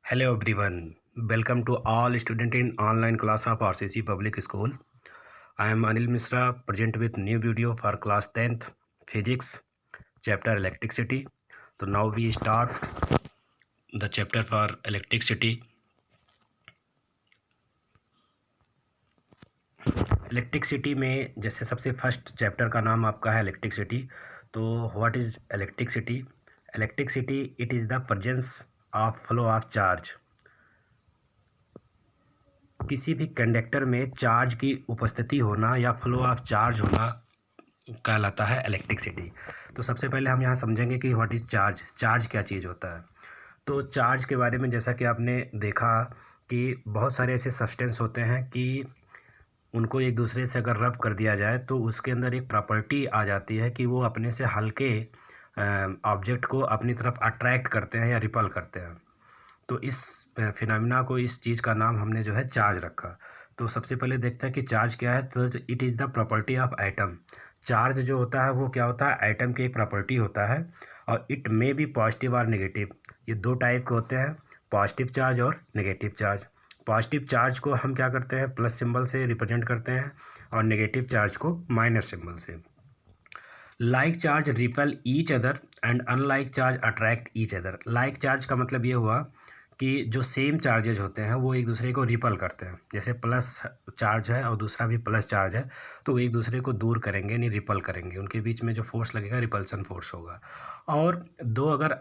Hello everyone, welcome to all students in online class of RCC Public School. I am Anil Misra, present with new video for class 10th Physics, chapter Electricity. So now we start the chapter for Electricity. Electricity में जैसे सबसे first chapter का नाम आपका है electricity. तो what is electricity? Electricity it is the presence of flow of charge. किसी भी कंडक्टर में चार्ज की उपस्थिति होना या फ्लो ऑफ चार्ज होना कहलाता है इलेक्ट्रिसिटी. तो सबसे पहले हम यहाँ समझेंगे कि व्हाट इज़ चार्ज. चार्ज क्या चीज़ होता है. तो चार्ज के बारे में जैसा कि आपने देखा कि बहुत सारे ऐसे सब्सटेंस होते हैं कि उनको एक दूसरे से अगर रब कर दिया जाए तो उसके अंदर एक प्रॉपर्टी आ जाती है कि वो अपने से हल्के ऑब्जेक्ट को अपनी तरफ अट्रैक्ट करते हैं या रिपल करते हैं. तो इस फिनोमिना को, इस चीज़ का नाम हमने जो है चार्ज रखा. तो सबसे पहले देखते हैं कि चार्ज क्या है. तो it is the property of atom. Charge जो होता है वो क्या होता है, एटम की एक प्रॉपर्टी होता है. और इट मे बी पॉजिटिव और नेगेटिव. ये दो टाइप के होते हैं, पॉजिटिव चार्ज और नेगेटिव चार्ज. पॉजिटिव चार्ज को हम क्या करते हैं, प्लस सिंबल से रिप्रेजेंट करते हैं और नेगेटिव चार्ज को माइनस सिंबल से. Like charge repel each other and unlike charge attract each other. Like charge का मतलब ये हुआ कि जो सेम चार्जेज होते हैं वो एक दूसरे को रिपल करते हैं. जैसे प्लस चार्ज है और दूसरा भी प्लस चार्ज है तो वो एक दूसरे को दूर करेंगे, नहीं रिपल करेंगे. उनके बीच में जो फोर्स लगेगा रिपल्सन फोर्स होगा. और दो अगर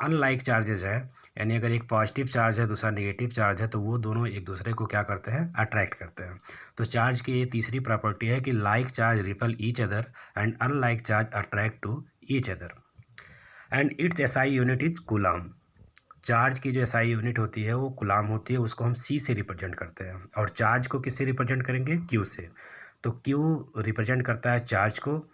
अनलाइक चार्जेज है, यानी अगर एक पॉजिटिव चार्ज है दूसरा नेगेटिव चार्ज है, तो वो दोनों एक दूसरे को क्या करते हैं, अट्रैक्ट करते हैं. तो चार्ज की ये तीसरी प्रॉपर्टी है कि like charge repel each other and unlike charge attract to each other. And its SI unit is coulomb. Charge की जो एसआई यूनिट होती है वो कूलम होती है, उसको हम सी से रिप्रेजेंट करते हैं. और चार्ज को किससे रिप्रेजेंट करेंगे, क्यू से. तो क्यू रिप्रेजेंट करता है चार्ज को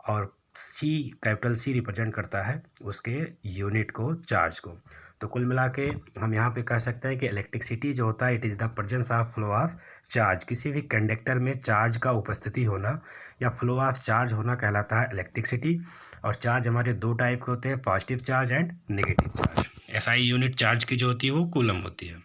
और सी, कैपिटल सी रिप्रेजेंट करता है उसके यूनिट को, चार्ज को. तो कुल मिला के हम यहाँ पे कह सकते हैं कि इलेक्ट्रिसिटी जो होता है it is the presence of flow of charge. किसी भी कंडक्टर में चार्ज का उपस्थिति होना या फ्लो ऑफ चार्ज होना कहलाता है इलेक्ट्रिसिटी. और चार्ज हमारे दो टाइप के होते हैं, positive charge and negative charge. SI unit charge की जो होती है वो कूलम होती है.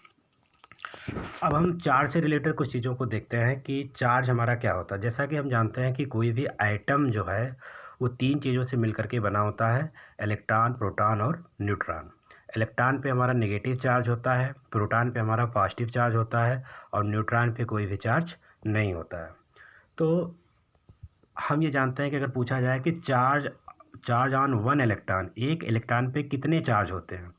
अब हम चार्ज से रिलेटेड कुछ चीज़ों को देखते हैं कि चार्ज हमारा क्या होता है. जैसा कि हम जानते हैं कि कोई भी आइटम जो है वो तीन चीज़ों से मिलकर के बना होता है, इलेक्ट्रॉन, प्रोटॉन और न्यूट्रॉन. इलेक्ट्रॉन पे हमारा नेगेटिव चार्ज होता है, प्रोटॉन पे हमारा पॉजिटिव चार्ज होता है और न्यूट्रॉन पे कोई भी चार्ज नहीं होता है. तो हम ये जानते हैं कि अगर पूछा जाए कि चार्ज ऑन वन इलेक्ट्रॉन, एक इलेक्ट्रॉन पे कितने चार्ज होते हैं,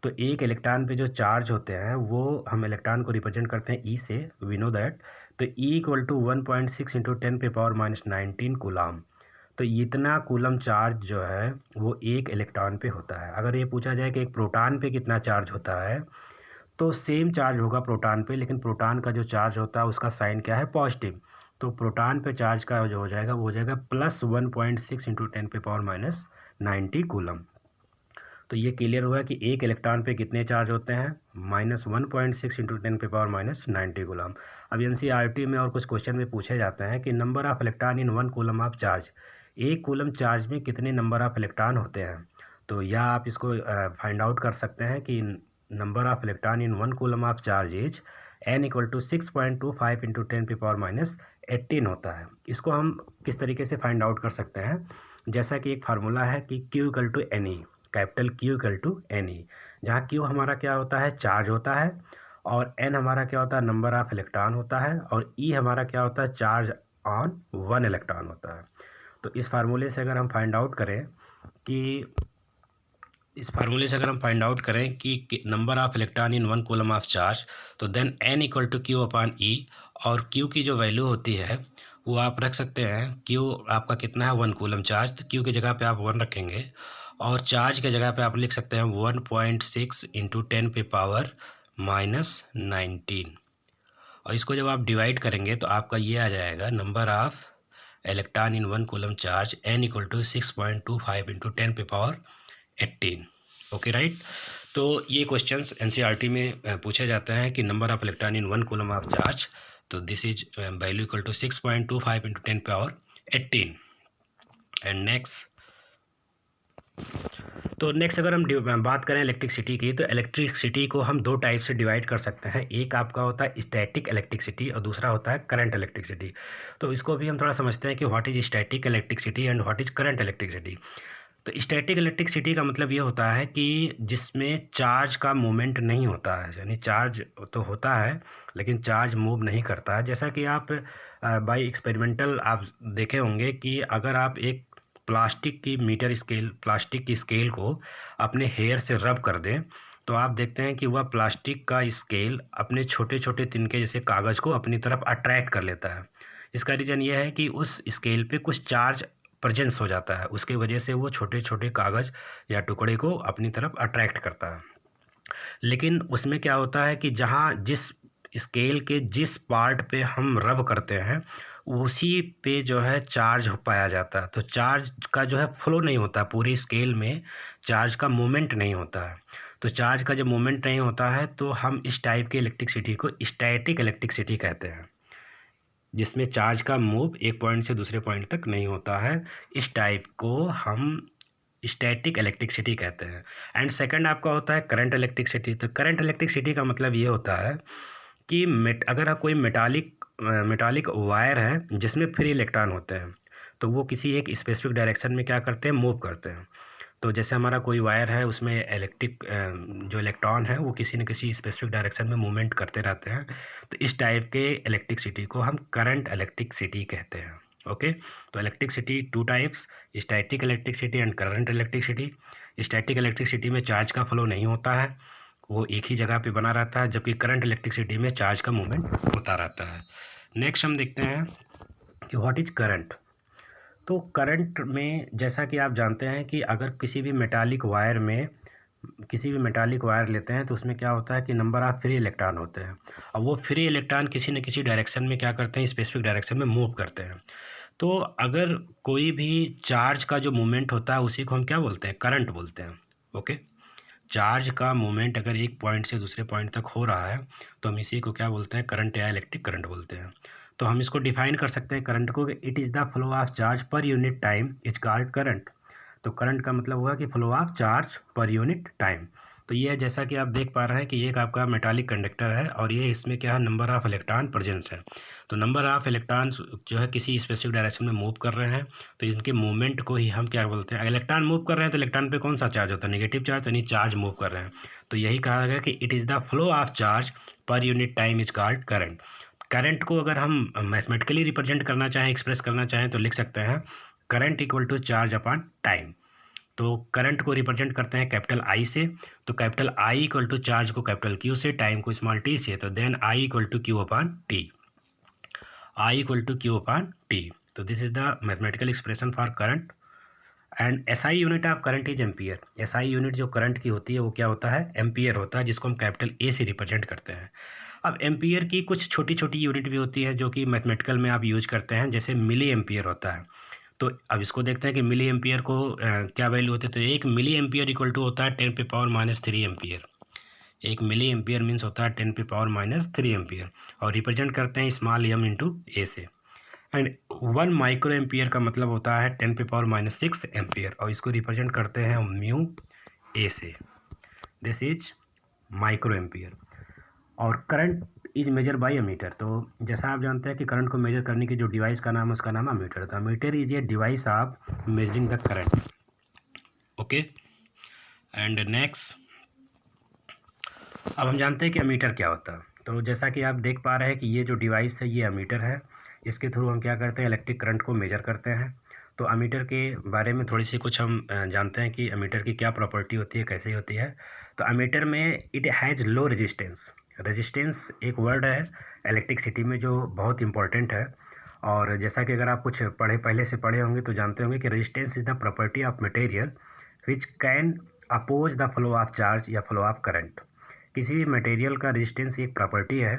तो एक इलेक्ट्रॉन पे जो चार्ज होते हैं वो हम इलेक्ट्रॉन को रिप्रेजेंट करते हैं ई से. We know that. तो E equal to 1.6 into 10⁻⁻19 coulomb. तो इतना कूलम चार्ज जो है वो एक इलेक्ट्रॉन पे होता है. अगर ये पूछा जाए कि एक प्रोटॉन पे कितना चार्ज होता है, तो सेम चार्ज होगा प्रोटॉन पे, लेकिन प्रोटॉन का जो चार्ज होता है उसका साइन क्या है, पॉजिटिव. तो प्रोटॉन पे चार्ज का जो हो जाएगा वो हो जाएगा प्लस 1.6 इंटू 10⁻⁻90 कूलम. तो ये क्लियर हुआ कि एक इलेक्ट्रॉन पे कितने चार्ज होते हैं, -1.6 इंटू 10⁻⁻90 कूलम. अब एनसीईआरटी में और कुछ क्वेश्चन में पूछे जाते हैं कि number of electron in one coulomb of charge. एक कूलम चार्ज में कितने नंबर ऑफ इलेक्ट्रॉन होते हैं. तो या आप इसको फाइंड आउट कर सकते हैं कि number of electron in one coulomb of charge is n equal to 6.25 into 10⁻⁻18 होता है. इसको हम किस तरीके से फाइंड आउट कर सकते हैं, जैसा कि एक फार्मूला है कि Q equal to n e, capital Q equal to n e, जहाँ Q हमारा क्या होता है, चार्ज होता है, और N हमारा क्या होता है, नंबर ऑफ इलेक्ट्रॉन होता है, और E हमारा क्या होता है, चार्ज ऑन वन इलेक्ट्रॉन होता है. तो इस फार्मूले से अगर हम फाइंड आउट करें कि number of electron in one coulomb of charge, तो then N equal to Q upon E. और Q की जो वैल्यू होती है वो आप रख सकते हैं. Q आपका कितना है, वन कूलम चार्ज, तो Q की जगह पे आप 1 रखेंगे और चार्ज के जगह पे आप लिख सकते हैं 1.6 इंटू 10⁻⁻19. और इसको जब आप डिवाइड करेंगे तो आपका ये आ जाएगा, number of electron in one coulomb charge N equal to 6.25 into 10⁻18. Okay right. तो ये क्वेश्चंस एनसीईआरटी में पूछे जाते हैं कि number of electron in one coulomb of charge, तो this is value equal to 6.25 into 10⁻18. And next तो next अगर हम बात करें इलेक्ट्रिसिटी की, तो इलेक्ट्रिसिटी को हम दो टाइप से डिवाइड कर सकते हैं। एक आपका होता है स्टैटिक इलेक्ट्रिसिटी और दूसरा होता है करंट इलेक्ट्रिसिटी। तो इसको भी हम थोड़ा समझते हैं कि what is static electricity and what is current electricity. तो स्टैटिक इलेक्ट्रिसिटी का मतलब ये होता है कि जिसमें चार्ज का मूवमेंट नहीं होता है, यानी चार्ज तो होता है लेकिन चार्ज मूव नहीं करता है। जैसा कि आप बाय एक्सपेरिमेंटल आप देखे होंगे कि अगर आप एक प्लास्टिक की स्केल को अपने हेयर से रब कर दें, तो आप देखते हैं कि वह प्लास्टिक का स्केल अपने छोटे छोटे तिनके जैसे कागज़ को अपनी तरफ अट्रैक्ट कर लेता है। इसका रीज़न ये है कि उस स्केल पे कुछ चार्ज प्रेजेंस हो जाता है, उसकी वजह से वो छोटे छोटे कागज़ या टुकड़े को अपनी तरफ अट्रैक्ट करता है। लेकिन उसमें क्या होता है कि जहाँ जिस स्केल के जिस पार्ट पे हम रब करते हैं उसी पे जो है चार्ज हो पाया जाता है। तो चार्ज का जो है फ्लो नहीं होता, पूरी स्केल में चार्ज का मूवमेंट नहीं होता है। तो चार्ज का जब मूवमेंट नहीं होता है तो हम इस टाइप की इलेक्ट्रिसिटी को स्टैटिक इलेक्ट्रिसिटी कहते हैं, जिसमें चार्ज का मूव एक पॉइंट से दूसरे पॉइंट तक नहीं होता है। इस टाइप को हम स्टैटिक इलेक्ट्रिसिटी कहते हैं। एंड सेकंड आपका होता है करंट इलेक्ट्रिसिटी। तो करंट इलेक्ट्रिसिटी का मतलब ये होता है कि अगर कोई मेटालिक वायर है जिसमें फ्री इलेक्ट्रॉन होते हैं, तो वो किसी एक स्पेसिफिक डायरेक्शन में क्या करते हैं, मूव करते हैं। तो जैसे हमारा कोई वायर है, उसमें जो इलेक्ट्रॉन है वो किसी न किसी स्पेसिफिक डायरेक्शन में मूवमेंट करते रहते हैं। तो इस टाइप के इलेक्ट्रिसिटी को हम करंट इलेक्ट्रिसिटी कहते हैं। ओके। तो electricity two types, static electricity and current electricity. Static electricity में चार्ज का फ्लो नहीं होता है, वो एक ही जगह पे बना रहता है, जबकि करंट इलेक्ट्रिसिटी में चार्ज का मूवमेंट होता रहता है। नेक्स्ट हम देखते हैं कि व्हाट इज करंट। तो करंट में जैसा कि आप जानते हैं कि अगर किसी भी मेटालिक वायर लेते हैं तो उसमें क्या होता है कि नंबर ऑफ़ फ्री इलेक्ट्रॉन होते हैं, और वो फ्री इलेक्ट्रॉन किसी न किसी डायरेक्शन में क्या करते हैं, स्पेसिफिक डायरेक्शन में मूव करते हैं। तो अगर कोई भी चार्ज का जो मूवमेंट होता है उसी को हम क्या बोलते हैं, करंट बोलते हैं। ओके। चार्ज का मूवमेंट अगर एक पॉइंट से दूसरे पॉइंट तक हो रहा है तो हम इसी को क्या बोलते हैं, करंट या इलेक्ट्रिक करंट बोलते हैं। तो हम इसको डिफाइन कर सकते हैं करंट को कि it is the flow of charge पर unit time is called current. तो करंट का मतलब हुआ कि फ्लो ऑफ चार्ज पर यूनिट टाइम। तो ये है, जैसा कि आप देख पा रहे हैं कि ये एक आपका मेटालिक कंडक्टर है और ये इसमें क्या है, नंबर ऑफ़ इलेक्ट्रॉन प्रेजेंस है। तो नंबर ऑफ़ इलेक्ट्रॉन्स जो है किसी स्पेसिफिक डायरेक्शन में मूव कर रहे हैं, तो इनके मूवमेंट को ही हम क्या बोलते हैं, इलेक्ट्रॉन मूव कर रहे हैं तो इलेक्ट्रॉन पे कौन सा चार्ज होता है, नेगेटिव चार्ज, यानी चार्ज मूव कर रहे हैं। तो यही कहा गया कि it is the flow of charge पर unit time is called current. Current को अगर हम मैथमेटिकली रिप्रेजेंट करना चाहें, एक्सप्रेस करना चाहें, तो लिख सकते हैं current equal to charge upon time. तो करंट को रिप्रेजेंट करते हैं कैपिटल आई से, तो capital I equal to charge को कैपिटल क्यू से, टाइम को स्मॉल टी से, तो then I equal to Q upon T. I equal to Q upon T. तो this is the mathematical expression for current. And SI unit of current is ampere. SI unit जो current की होती है वो क्या होता है, एम्पियर होता है, जिसको हम कैपिटल ए से रिप्रेजेंट करते हैं। अब एम्पियर की कुछ छोटी छोटी यूनिट भी होती है जो कि मैथमेटिकल में आप यूज करते हैं, जैसे मिली एम्पियर होता है। तो अब इसको देखते हैं कि मिली एम्पियर को क्या वैल्यू होती है। तो एक मिली एम्पियर इक्वल टू होता है 10⁻³ एम्पियर। एक मिली एम्पियर मीन्स होता है 10⁻³ एम्पियर, और रिप्रेजेंट करते हैं स्मॉल एम इंटू ए से। एंड 1 माइक्रो एम्पियर का मतलब होता है 10⁻⁶ एम्पियर, और इसको रिप्रेजेंट करते हैं म्यू ए से। This is micro ampere. और current is measure by ammeter. तो जैसा आप जानते हैं कि करंट को मेजर करने की जो डिवाइस का नाम है उसका नाम अमीटर था। Ammeter is a device of measuring the current. Okay. And next अब हम जानते हैं कि अमीटर क्या होता है। तो जैसा कि आप देख पा रहे हैं कि ये जो डिवाइस है ये अमीटर है, इसके थ्रू हम क्या करते हैं, इलेक्ट्रिक करंट को मेजर करते हैं। तो अमीटर के बारे में थोड़ी सी कुछ हम जानते हैं कि अमीटर की क्या प्रॉपर्टी होती है, कैसे होती है। तो अमीटर में it has low resistance. Resistance एक वर्ड है इलेक्ट्रिसिटी में जो बहुत इंपॉर्टेंट है। और जैसा कि अगर आप कुछ पहले से पढ़े होंगे तो जानते होंगे कि resistance is the property of material which can oppose the flow of charge या फ्लो ऑफ करंट। किसी भी मटेरियल का रेजिस्टेंस एक प्रॉपर्टी है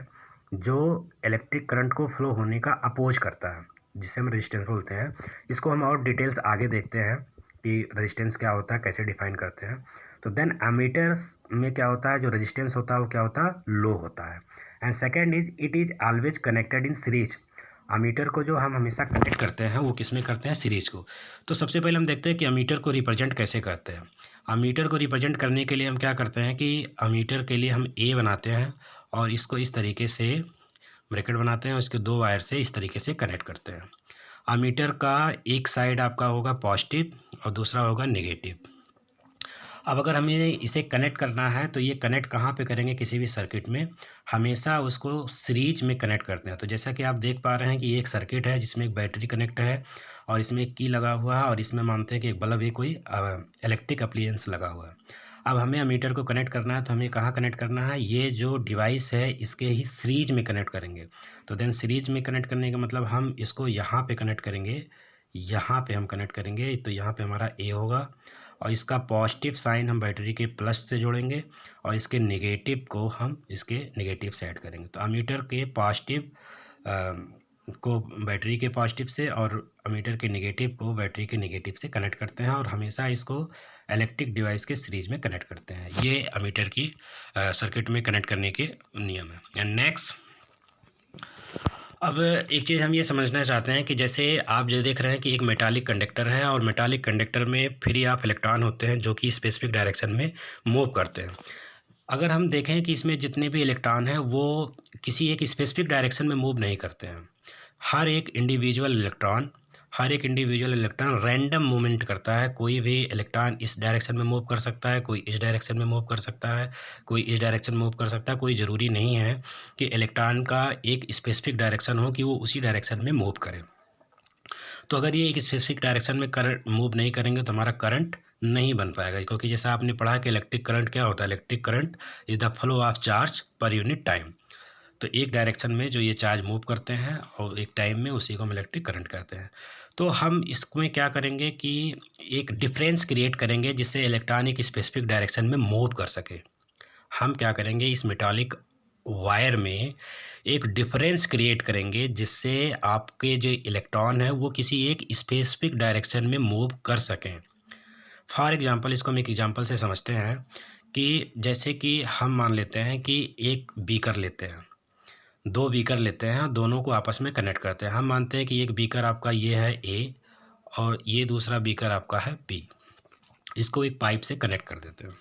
जो इलेक्ट्रिक करंट को फ्लो होने का अपोज करता है, जिसे हम रेजिस्टेंस बोलते हैं। इसको हम और डिटेल्स आगे देखते हैं कि रेजिस्टेंस क्या होता है, कैसे डिफाइन करते हैं। तो देन एमीटर्स में क्या होता है, जो रेजिस्टेंस होता है वो क्या होता है, लो होता है। And second is it is always connected in series. Ammeter को जो हम हमेशा कनेक्ट करते हैं वो किस में करते हैं, सीरीज को। तो सबसे पहले हम देखते हैं कि अमीटर को रिप्रेजेंट कैसे करते हैं। अमीटर को रिप्रेजेंट करने के लिए हम क्या करते हैं कि अमीटर के लिए हम ए बनाते हैं और इसको इस तरीके से ब्रैकेट बनाते हैं और इसके दो वायर से इस तरीके से कनेक्ट करते हैं। अमीटर का एक साइड आपका होगा पॉजिटिव और दूसरा होगा नेगेटिव। अब अगर हमें इसे कनेक्ट करना है तो ये कनेक्ट कहाँ पे करेंगे, किसी भी सर्किट में हमेशा उसको सीरीज में कनेक्ट करते हैं। तो जैसा कि आप देख पा रहे हैं कि ये एक सर्किट है जिसमें एक बैटरी कनेक्ट है और इसमें एक की लगा हुआ है और इसमें मानते हैं कि एक बल्ब, ये कोई इलेक्ट्रिक अप्लायंस लगा हुआ है। अब हमें अमीटर को कनेक्ट करना है तो हमें कहाँ कनेक्ट करना है, ये जो डिवाइस है इसके ही सीरीज में कनेक्ट करेंगे। तो देन सीरीज में कनेक्ट करने का मतलब हम इसको यहाँ पे कनेक्ट करेंगे, यहाँ पे हम कनेक्ट करेंगे। तो यहाँ पे हमारा ए होगा और इसका पॉजिटिव साइन हम बैटरी के प्लस से जोड़ेंगे और इसके नेगेटिव को हम इसके नेगेटिव से ऐड करेंगे। तो अमीटर के पॉजिटिव को बैटरी के पॉजिटिव से और अमीटर के नेगेटिव को बैटरी के नेगेटिव से कनेक्ट करते हैं और हमेशा इसको इलेक्ट्रिक डिवाइस के सीरीज में कनेक्ट करते हैं। ये अमीटर की सर्किट में कनेक्ट करने के नियम है। एंड नेक्स्ट, अब एक चीज़ हम ये समझना चाहते हैं कि जैसे आप जो देख रहे हैं कि एक मेटालिक कंडक्टर है और मेटालिक कंडक्टर में फ्री ऑफ इलेक्ट्रॉन होते हैं जो कि स्पेसिफिक डायरेक्शन में मूव करते हैं। अगर हम देखें कि इसमें जितने भी इलेक्ट्रॉन हैं वो किसी एक स्पेसिफिक डायरेक्शन में मूव नहीं करते हैं। हर एक इंडिविजुअल इलेक्ट्रॉन रैंडम मूवमेंट करता है। कोई भी इलेक्ट्रॉन इस डायरेक्शन में मूव कर सकता है, कोई इस डायरेक्शन में मूव कर सकता है, कोई इस डायरेक्शन में मूव कर सकता है। कोई ज़रूरी नहीं है कि इलेक्ट्रॉन का एक स्पेसिफिक डायरेक्शन हो कि वो उसी डायरेक्शन में मूव करे। तो अगर ये एक स्पेसिफिक डायरेक्शन में करंट मूव नहीं करेंगे तो हमारा करंट नहीं बन पाएगा, क्योंकि जैसा आपने पढ़ा कि इलेक्ट्रिक करंट क्या होता है, electric current is the flow of charge पर यूनिट टाइम। तो एक डायरेक्शन में जो ये चार्ज मूव करते हैं और एक टाइम में, उसी को हम इलेक्ट्रिक करंट कहते हैं। तो हम इसमें क्या करेंगे कि एक डिफरेंस क्रिएट करेंगे जिससे इलेक्ट्रॉन एक स्पेसिफिक डायरेक्शन में मूव कर सके। हम क्या करेंगे, इस मेटालिक वायर में एक डिफरेंस क्रिएट करेंगे जिससे आपके जो इलेक्ट्रॉन है वो किसी एक स्पेसिफिक डायरेक्शन में मूव कर सकें। फॉर एग्जांपल, इसको हम एक एग्जांपल से समझते हैं कि जैसे कि हम मान लेते हैं कि एक बीकर लेते हैं, दो बीकर लेते हैं, दोनों को आपस में कनेक्ट करते हैं। हम मानते हैं कि एक बीकर आपका ये है ए और ये दूसरा बीकर आपका है बी। इसको एक पाइप से कनेक्ट कर देते हैं।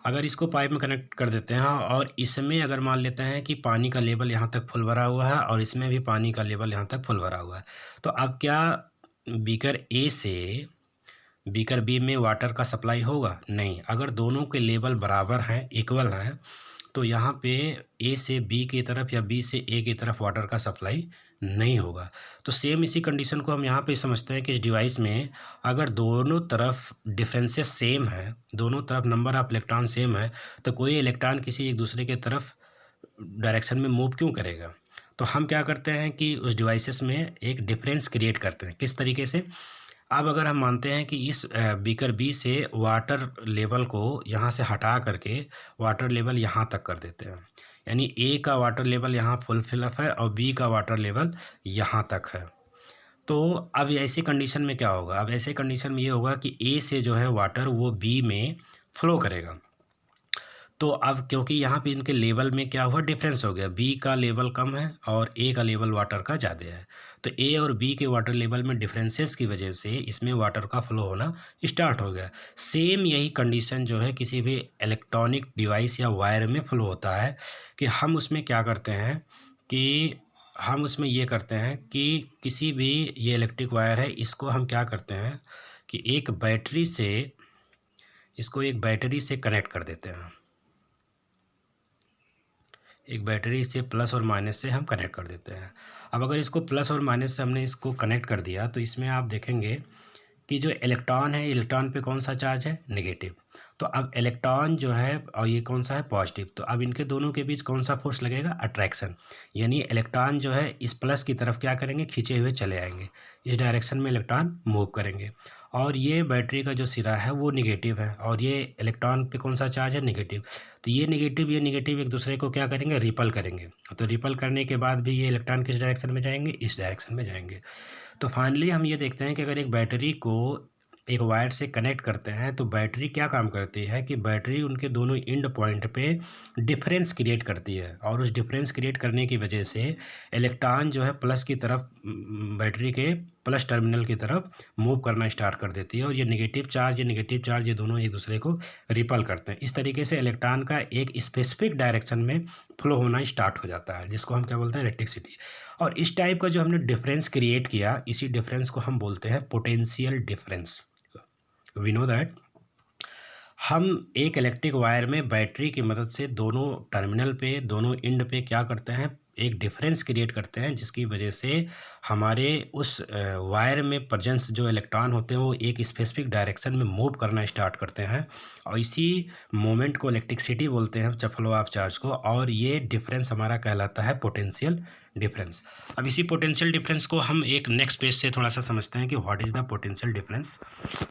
अगर इसको पाइप में कनेक्ट कर देते हैं और इसमें अगर मान लेते हैं कि पानी का लेवल यहाँ तक फुल भरा हुआ है और इसमें भी पानी का लेवल यहाँ तक फुल भरा हुआ है, तो अब क्या बीकर ए से बीकर बी में वाटर का सप्लाई होगा? नहीं। अगर दोनों के लेवल बराबर हैं, इक्वल हैं, तो यहाँ पे ए से बी की तरफ या बी से ए की तरफ वाटर का सप्लाई नहीं होगा। तो सेम इसी कंडीशन को हम यहाँ पे समझते हैं कि इस डिवाइस में अगर दोनों तरफ डिफरेंसेस सेम है, दोनों तरफ नंबर ऑफ इलेक्ट्रॉन सेम है, तो कोई इलेक्ट्रॉन किसी एक दूसरे के तरफ डायरेक्शन में मूव क्यों करेगा? तो हम क्या करते हैं कि उस डिवाइसेस में एक डिफरेंस क्रिएट करते हैं। किस तरीके से? अब अगर हम मानते हैं कि इस बीकर बी से वाटर लेवल को यहाँ से हटा करके वाटर लेवल यहाँ तक कर देते हैं, यानी ए का वाटर लेवल यहाँ फुल फिलअप है और बी का वाटर लेवल यहाँ तक है। तो अब ऐसी कंडीशन में क्या होगा? अब ऐसे कंडीशन में ये होगा कि ए से जो है वाटर वो बी में फ्लो करेगा। तो अब क्योंकि यहाँ पे इनके लेवल में क्या हुआ, डिफरेंस हो गया, बी का लेवल कम है और ए का लेवल वाटर का ज़्यादा है। तो ए और बी के वाटर लेवल में डिफरेंसेस की वजह से इसमें वाटर का फ्लो होना स्टार्ट हो गया। सेम यही कंडीशन जो है किसी भी इलेक्ट्रॉनिक डिवाइस या वायर में फ्लो होता है कि हम उसमें क्या करते हैं कि हम उसमें ये करते हैं कि किसी भी ये इलेक्ट्रिक वायर है, इसको हम क्या करते हैं कि एक बैटरी से कनेक्ट कर देते हैं। एक बैटरी से प्लस और माइनस से हम कनेक्ट कर देते हैं। अब अगर इसको प्लस और माइनस से हमने इसको कनेक्ट कर दिया तो इसमें आप देखेंगे कि जो इलेक्ट्रॉन है, इलेक्ट्रॉन पे कौन सा चार्ज है? नेगेटिव। तो अब इलेक्ट्रॉन जो है और ये कौन सा है? पॉजिटिव। तो अब इनके दोनों के बीच कौन सा फोर्स लगेगा? अट्रैक्शन। यानी इलेक्ट्रॉन जो है इस प्लस की तरफ क्या करेंगे? खींचे हुए चले आएंगे, इस डायरेक्शन में इलेक्ट्रॉन मूव करेंगे। और ये बैटरी का जो सिरा है वो निगेटिव है और ये इलेक्ट्रॉन पे कौन सा चार्ज है? नेगेटिव। तो ये नेगेटिव एक दूसरे को क्या करेंगे? रिपल करेंगे। तो रिपल करने के बाद भी ये इलेक्ट्रॉन किस डायरेक्शन में जाएंगे? इस डायरेक्शन में जाएंगे। तो फाइनली हम ये देखते हैं कि अगर एक बैटरी को एक वायर से कनेक्ट करते हैं तो बैटरी क्या काम करती है कि बैटरी उनके दोनों एंड पॉइंट पे डिफरेंस क्रिएट करती है, और उस डिफरेंस क्रिएट करने की वजह से इलेक्ट्रॉन जो है प्लस की तरफ, बैटरी के प्लस टर्मिनल की तरफ मूव करना स्टार्ट कर देती है, और ये नेगेटिव चार्ज ये दोनों एक दूसरे को रिपल करते हैं। इस तरीके से इलेक्ट्रॉन का एक स्पेसिफिक डायरेक्शन में फ्लो होना स्टार्ट हो जाता है, जिसको हम क्या बोलते हैं, इलेक्ट्रिसिटी। और इस टाइप का जो हमने डिफरेंस क्रिएट किया, इसी डिफरेंस को हम बोलते हैं potential difference. We know that हम एक इलेक्ट्रिक वायर में बैटरी की मदद से दोनों टर्मिनल पे, दोनों एंड पे क्या करते हैं, एक डिफरेंस क्रिएट करते हैं, जिसकी वजह से हमारे उस वायर में प्रेजेंस जो इलेक्ट्रॉन होते हैं वो एक स्पेसिफिक डायरेक्शन में मूव करना स्टार्ट करते हैं, और इसी मोमेंट को इलेक्ट्रिसिटी बोलते हैं, फ्लो ऑफ चार्ज को, और ये डिफरेंस हमारा कहलाता है पोटेंशियल डिफरेंस। अब इसी पोटेंशियल डिफरेंस को हम एक नेक्स्ट पेज से थोड़ा सा समझते हैं कि what is the potential difference.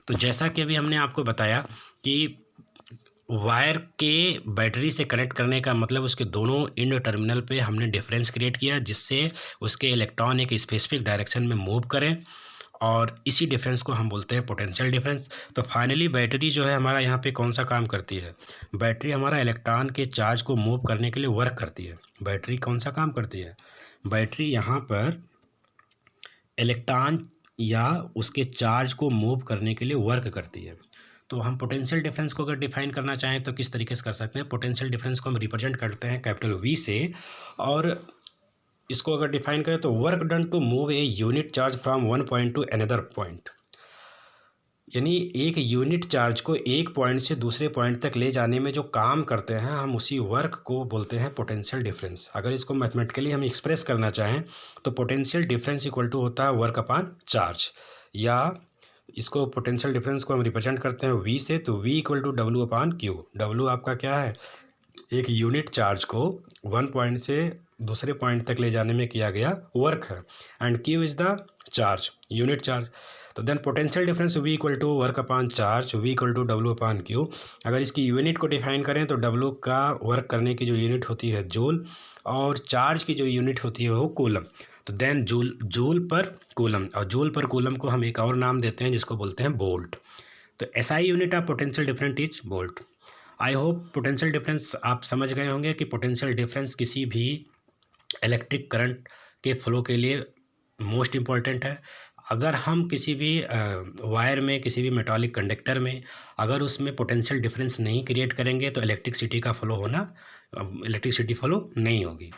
तो जैसा कि अभी हमने आपको बताया कि वायर के बैटरी से कनेक्ट करने का मतलब उसके दोनों एंड टर्मिनल पे हमने डिफरेंस क्रिएट किया, जिससे उसके इलेक्ट्रॉन एक स्पेसिफिक डायरेक्शन में मूव करें, और इसी डिफरेंस को हम बोलते हैं पोटेंशियल डिफरेंस। तो फाइनली बैटरी जो है हमारा यहाँ पे कौन सा काम करती है, बैटरी हमारा इलेक्ट्रॉन के चार्ज को मूव करने के लिए वर्क करती है। बैटरी कौन सा काम करती है, बैटरी यहाँ पर इलेक्ट्रॉन या उसके चार्ज को मूव करने के लिए वर्क करती है। तो हम पोटेंशियल डिफरेंस को अगर डिफाइन करना चाहें तो किस तरीके से कर सकते हैं, पोटेंशियल डिफरेंस को हम रिप्रेजेंट करते हैं कैपिटल वी से, और इसको अगर डिफाइन करें तो work done to move a unit charge from one point to another point, यानी एक यूनिट चार्ज को एक पॉइंट से दूसरे पॉइंट तक ले जाने में जो काम करते हैं हम उसी वर्क को बोलते हैं पोटेंशियल डिफरेंस। अगर इसको मैथमेटिकली हम एक्सप्रेस करना चाहें तो पोटेंशियल डिफरेंस इक्वल टू होता है वर्क अपॉन चार्ज, या इसको पोटेंशियल डिफरेंस को हम रिप्रेजेंट करते हैं वी से, तो V equal to W upon Q. W आपका क्या है, एक यूनिट चार्ज को वन पॉइंट से दूसरे पॉइंट तक ले जाने में किया गया वर्क है, and Q is the charge, unit charge. तो then potential difference V equal to work upon charge, V equal to W upon Q. अगर इसकी यूनिट को डिफाइन करें तो डब्ल्यू का वर्क करने की जो यूनिट होती है जूल, और चार्ज की जो यूनिट होती है वो कूलम। तो देन जूल पर कूलम, और जूल पर कूलम को हम एक और नाम देते हैं जिसको बोलते हैं वोल्ट। तो SI unit of potential difference is volt. I hope potential difference आप समझ गए होंगे कि पोटेंशियल डिफरेंस किसी भी इलेक्ट्रिक करंट के फ्लो के लिए मोस्ट इम्पॉर्टेंट है। अगर हम किसी भी वायर में, किसी भी मेटालिक कंडक्टर में अगर उसमें पोटेंशियल डिफरेंस नहीं क्रिएट करेंगे तो इलेक्ट्रिसिटी फ्लो नहीं होगी।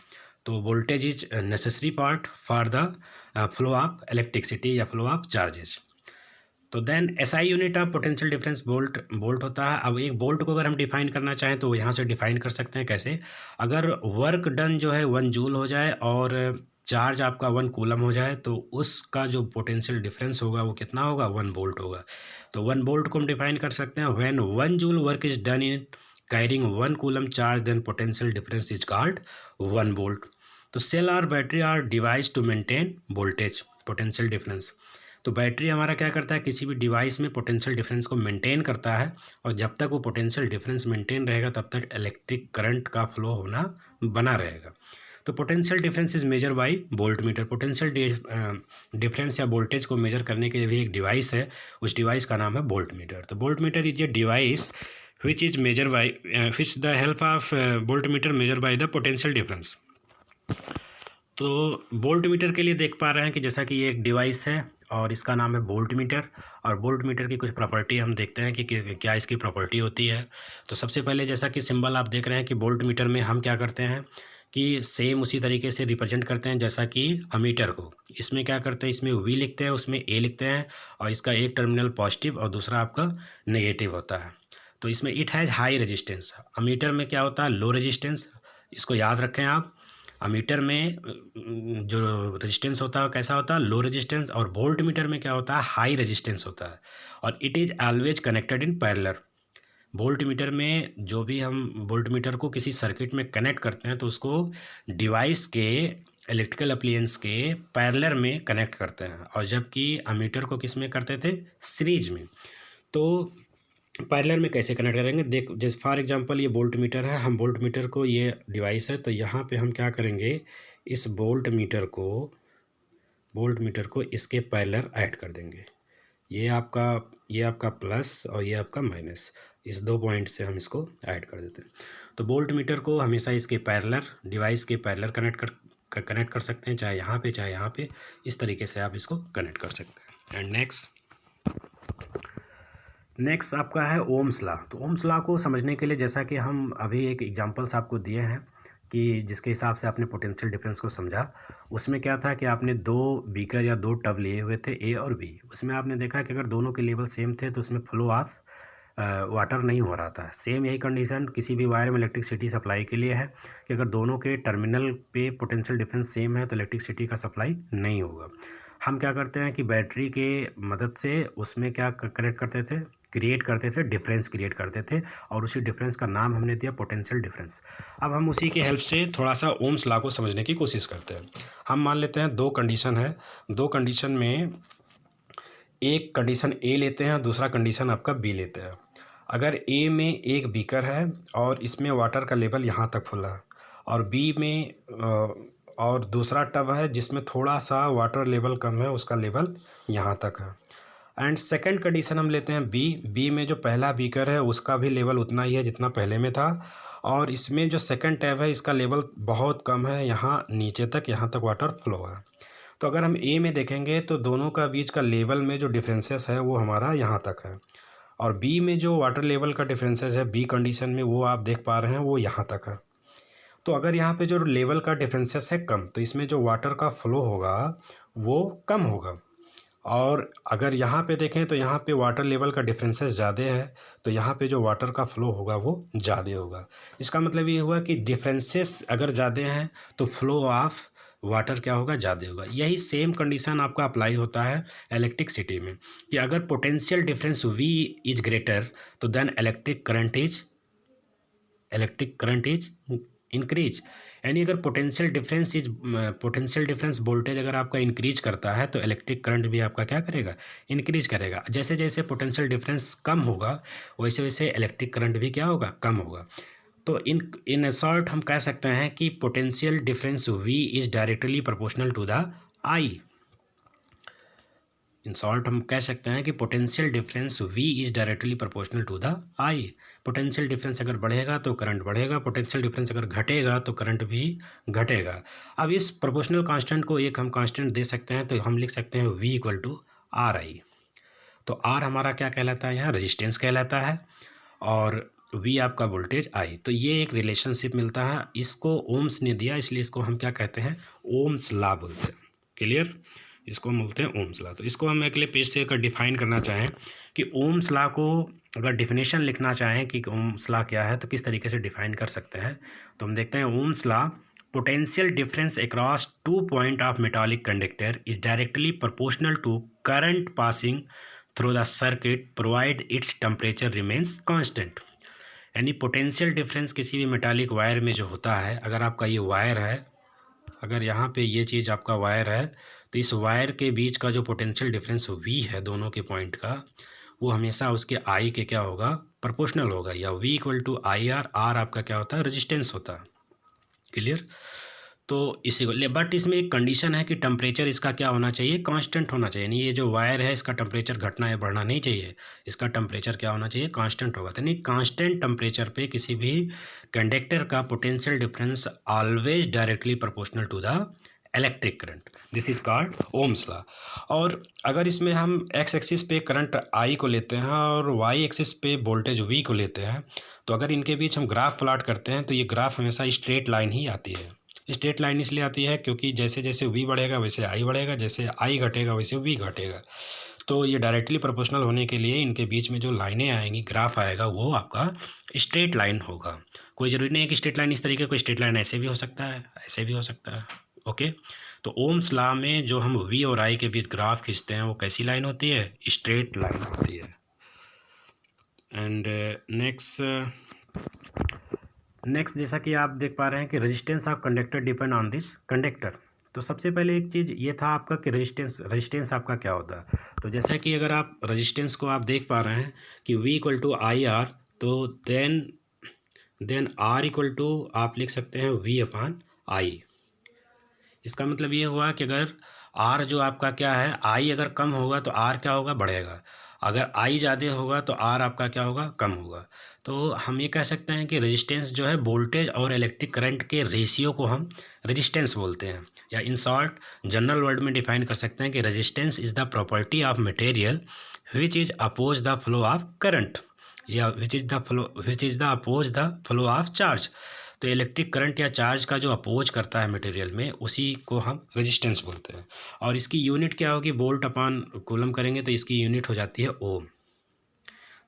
तो voltage is necessary part for the flow of electricity या फ्लो ऑफ चार्जेस। तो then SI unit of potential difference volt होता है। अब एक वोल्ट को अगर हम डिफाइन करना चाहें तो यहाँ से डिफाइन कर सकते हैं कैसे, अगर वर्क डन जो है 1 जूल हो जाए और चार्ज आपका 1 कूलम हो जाए तो उसका जो पोटेंशियल डिफरेंस होगा वो कितना होगा, 1 वोल्ट होगा। तो 1 वोल्ट को हम डिफाइन कर सकते हैं, when 1 joule work is done in carrying 1 coulomb charge then potential difference is called 1 volt. तो सेल और battery are device to maintain voltage potential difference. तो बैटरी हमारा क्या करता है, किसी भी डिवाइस में पोटेंशियल डिफरेंस को मेंटेन करता है, और जब तक वो पोटेंशियल डिफरेंस मेंटेन रहेगा तब तक इलेक्ट्रिक करंट का फ्लो होना बना रहेगा। तो potential difference is measure by volt meter. Potential difference या वोल्टेज को मेजर करने के लिए भी एक डिवाइस है, उस डिवाइस का नाम है वोल्ट मीटर। तो volt meter is a device which is measure by which the help of volt meter measure by the potential difference. तो वोल्ट मीटर के लिए देख पा रहे हैं कि जैसा कि ये एक डिवाइस है और इसका नाम है वोल्ट मीटर, और वोल्ट मीटर की कुछ प्रॉपर्टी हम देखते हैं कि क्या इसकी प्रॉपर्टी होती है। तो सबसे पहले जैसा कि सिंबल आप देख रहे हैं कि वोल्ट मीटर में हम क्या करते हैं कि सेम उसी तरीके से रिप्रेजेंट करते हैं जैसा कि अमीटर को। इसमें क्या करते हैं, इसमें वी लिखते हैं, उसमें ए लिखते हैं, और इसका एक टर्मिनल पॉजिटिव और दूसरा आपका नेगेटिव होता है। तो इसमें it has high resistance. Ammeter में क्या होता है, लो रेजिस्टेंस। इसको याद रखें आप, अमीटर में जो रेजिस्टेंस होता है कैसा होता है, लो रेजिस्टेंस, और वोल्ट मीटर में क्या होता है, हाई रेजिस्टेंस होता है, और it is always connected in parallel. Volt meter में जो भी हम वोल्ट मीटर को किसी सर्किट में कनेक्ट करते हैं तो उसको डिवाइस के इलेक्ट्रिकल अप्लायंस के पैरेलल में कनेक्ट करते हैं, और जबकि अमीटर को किस में करते थे, सीरीज में। तो पैरेलल में कैसे कनेक्ट करेंगे, देख जैसे फॉर एग्जांपल ये वोल्ट मीटर है, हम वोल्ट मीटर को, ये डिवाइस है, तो यहाँ पे हम क्या करेंगे, इस वोल्ट मीटर को इसके पैरेलल ऐड कर देंगे। ये आपका प्लस और ये आपका माइनस, इस 2 पॉइंट से हम इसको ऐड कर देते हैं। तो वोल्ट मीटर को हमेशा इसके पैरेलल डिवाइस के पैरेलल कनेक्ट कर सकते हैं, चाहे यहाँ पे चाहे यहाँ पे, इस तरीके से आप इसको कनेक्ट कर सकते हैं। एंड नेक्स्ट आपका है ओम्स लॉ। तो ओम्स लॉ को समझने के लिए जैसा कि हम अभी एक एग्जांपल्स आपको दिए हैं कि जिसके हिसाब से आपने पोटेंशियल डिफरेंस को समझा, उसमें क्या था कि आपने 2 बीकर या 2 टब लिए हुए थे ए और बी। उसमें आपने देखा कि अगर दोनों के लेवल सेम थे तो उसमें फ्लो ऑफ वाटर नहीं हो रहा था। सेम यही कंडीशन किसी भी वायर में इलेक्ट्रिसिटी सप्लाई के लिए है कि अगर दोनों के टर्मिनल पे पोटेंशियल डिफरेंस सेम है तो इलेक्ट्रिसिटी का सप्लाई नहीं होगा। हम क्या करते हैं कि बैटरी के मदद से उसमें क्या कनेक्ट करते थे, क्रिएट करते थे, डिफरेंस क्रिएट करते थे, और उसी डिफरेंस का नाम हमने दिया पोटेंशियल डिफरेंस। अब हम उसी की हेल्प से थोड़ा सा ओम्स लॉ को समझने की कोशिश करते हैं। हम मान लेते हैं 2 कंडीशन है, 2 कंडीशन में एक कंडीशन ए लेते हैं और दूसरा कंडीशन आपका बी लेते हैं। अगर ए में एक बीकर है और इसमें वाटर का लेवल यहाँ तक फुल है, और बी में और दूसरा टब है जिसमें थोड़ा सा वाटर लेवल कम है, उसका लेवल यहाँ तक है। एंड सेकंड कंडीशन हम लेते हैं बी में जो पहला बीकर है उसका भी लेवल उतना ही है जितना पहले में था, और इसमें जो सेकंड टैब है इसका लेवल बहुत कम है, यहाँ नीचे तक, यहाँ तक वाटर फ्लो है। तो अगर हम ए में देखेंगे तो दोनों का बीच का लेवल में जो डिफरेंसेस है वो हमारा यहाँ तक है, और बी में जो वाटर लेवल का डिफरेंसेस है बी कंडीशन में वो आप देख पा रहे हैं वो यहाँ तक है। तो अगर यहाँ पे जो लेवल का डिफरेंसेस है कम, तो इसमें जो वाटर का फ्लो होगा वो कम होगा। और अगर यहाँ पे देखें तो यहाँ पे वाटर लेवल का डिफरेंसेस ज़्यादा है, तो यहाँ पे जो वाटर का फ्लो होगा वो ज़्यादा होगा। इसका मतलब ये हुआ कि डिफरेंसेस अगर ज़्यादा हैं तो फ्लो ऑफ वाटर क्या होगा, ज़्यादा होगा। यही सेम कंडीशन आपका अप्लाई होता है इलेक्ट्रिसिटी में कि अगर potential difference V is greater तो then electric current is increase. यानी अगर पोटेंशियल डिफरेंस वोल्टेज अगर आपका इंक्रीज करता है तो इलेक्ट्रिक करंट भी आपका क्या करेगा, इंक्रीज करेगा। जैसे जैसे पोटेंशियल डिफरेंस कम होगा वैसे वैसे इलेक्ट्रिक करंट भी क्या होगा, कम होगा। तो इन शॉर्ट हम कह सकते हैं कि potential difference V is directly proportional to the I। In short हम कह सकते हैं कि potential difference V is directly proportional to the I। Potential difference अगर बढ़ेगा तो करंट बढ़ेगा, पोटेंशियल डिफरेंस अगर घटेगा तो करंट भी घटेगा। अब इस प्रोपोर्शनल कांस्टेंट को एक हम कांस्टेंट दे सकते हैं, तो हम लिख सकते हैं V इक्वल टू RI। तो R हमारा क्या कहलाता है, यहाँ रेजिस्टेंस कहलाता है, और V आपका वोल्टेज I। तो ये एक रिलेशनशिप मिलता है, इसको ओम्स ने दिया इसलिए इसको हम क्या कहते हैं, ओम्स लॉ बोलते हैं। क्लियर, इसको हम बोलते हैं ओम्स लॉ। तो इसको हम अगले पेज से अगर डिफाइन करना चाहें कि ओम्स लॉ को अगर डिफिनेशन लिखना चाहें कि ओम्स लॉ क्या है तो किस तरीके से डिफाइन कर सकते हैं, तो हम देखते हैं Ohm's law, potential difference across 2 point of metallic conductor is directly proportional to current passing through the circuit provide its temperature remains constant. यानी पोटेंशियल डिफरेंस किसी भी मेटालिक वायर में जो होता है, अगर आपका ये वायर है, अगर यहाँ पे ये चीज़ आपका वायर है, तो इस वायर के बीच का जो पोटेंशियल डिफरेंस V है दोनों के पॉइंट का, वो हमेशा उसके I के क्या होगा, प्रोपोर्शनल होगा, या V equal to IR। R आपका क्या होता है, रेजिस्टेंस होता है। क्लियर, तो इसी को ले, बट इसमें एक कंडीशन है कि टेम्परेचर इसका क्या होना चाहिए, कांस्टेंट होना चाहिए। यानी ये जो वायर है इसका टेम्परेचर घटना या बढ़ना नहीं चाहिए, इसका टेम्परेचर क्या होना चाहिए, कांस्टेंट होगा। तो यानी कांस्टेंट टेम्परेचर पे किसी भी कंडक्टर का potential difference always directly proportional to the electric current, this is called Ohm's law. और अगर इसमें हम एक्स एक्सिस पे करंट I को लेते हैं और वाई एक्सिस पे वोल्टेज V को लेते हैं, तो अगर इनके बीच हम ग्राफ प्लॉट करते हैं तो ये ग्राफ हमेशा स्ट्रेट लाइन ही आती है। स्ट्रेट लाइन इसलिए आती है क्योंकि जैसे जैसे V बढ़ेगा वैसे I बढ़ेगा, जैसे I घटेगा वैसे V घटेगा। तो ये डायरेक्टली प्रोपोर्शनल होने के लिए इनके बीच में जो लाइनें आएंगी, ग्राफ आएगा, वो आपका स्ट्रेट लाइन होगा। कोई ज़रूरी नहीं है कि स्ट्रेट लाइन इस तरीके, कोई स्ट्रेट लाइन ऐसे भी हो सकता है, ऐसे भी हो सकता है। ओके, तो ओम्स लॉ में जो हम V और I के बीच ग्राफ खींचते हैं वो कैसी लाइन होती है, स्ट्रेट लाइन होती है। एंड नेक्स्ट जैसा कि आप देख पा रहे हैं कि resistance of conductor depend on this conductor. तो सबसे पहले एक चीज़ ये था आपका कि रेजिस्टेंस आपका क्या होता है। तो जैसा कि अगर आप रेजिस्टेंस को आप देख पा रहे हैं कि V इक्वल टू IR, तो देन R इक्वल टू आप लिख सकते हैं V अपॉन I। इसका मतलब ये हुआ कि अगर आर जो आपका क्या है, आई अगर कम होगा तो आर क्या होगा, बढ़ेगा। अगर आई ज़्यादा होगा तो आर आपका क्या होगा, कम होगा। तो हम ये कह सकते हैं कि रेजिस्टेंस जो है वोल्टेज और इलेक्ट्रिक करंट के रेशियो को हम रेजिस्टेंस बोलते हैं। या इन शॉर्ट जनरल वर्ड में डिफाइन कर सकते हैं कि resistance is the property of material which is oppose the flow of current, या which is the oppose the flow of charge. तो इलेक्ट्रिक करंट या चार्ज का जो अपोज करता है मटेरियल में, उसी को हम रेजिस्टेंस बोलते हैं। और इसकी यूनिट क्या होगी, वोल्ट अपान कूलम करेंगे तो इसकी यूनिट हो जाती है ओम।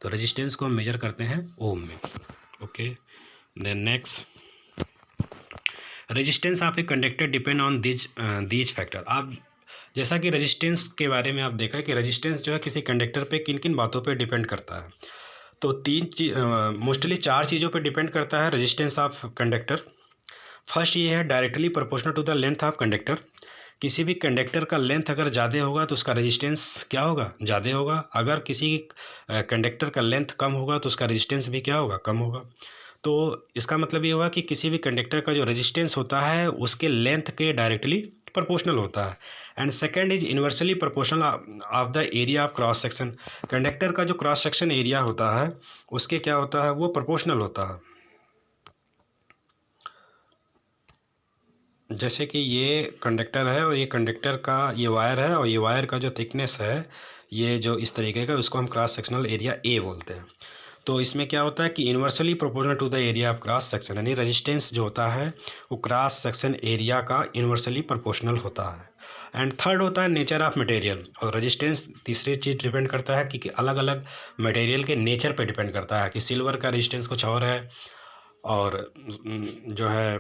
तो रेजिस्टेंस को हम मेजर करते हैं ओम में। Okay, then next, resistance of a conductor depend on these factor. आप जैसा कि रेजिस्टेंस के बारे में आप देखा है कि रेजिस्टेंस जो है किसी कंडक्टर पे किन किन बातों पे डिपेंड करता है। तो मोस्टली 4 चीज़ों पे डिपेंड करता है रेजिस्टेंस ऑफ कंडक्टर। फर्स्ट ये है directly proportional to the length of conductor. किसी भी कंडक्टर का लेंथ अगर ज़्यादा होगा तो उसका रेजिस्टेंस क्या होगा, ज़्यादा होगा। अगर किसी कंडक्टर का लेंथ कम होगा तो उसका रेजिस्टेंस भी क्या होगा, कम होगा। तो इसका मतलब ये हुआ कि किसी भी कंडक्टर का जो रेजिस्टेंस होता है उसके लेंथ के डायरेक्टली प्रोपोर्शनल होता है। And second is inversely proportional of the area of cross section. Conductor का जो क्रॉस सेक्शन एरिया होता है उसके क्या होता है, वो प्रोपोर्शनल होता है। जैसे कि ये कंडक्टर है और ये कंडक्टर का ये वायर है और ये वायर का जो थिकनेस है ये जो इस तरीके का, उसको हम क्रॉस सेक्शनल एरिया ए बोलते हैं। तो इसमें क्या होता है कि inversely proportional to the area of cross section, यानी रेजिस्टेंस जो होता है वो क्रॉस सेक्शन एरिया का इन्वर्सली प्रोपोर्शनल होता है। एंड थर्ड होता है नेचर ऑफ मटेरियल। और रेजिस्टेंस तीसरी चीज़ डिपेंड करता है कि अलग अलग मटेरियल के नेचर पे डिपेंड करता है कि सिल्वर का रेजिस्टेंस कुछ और है और जो है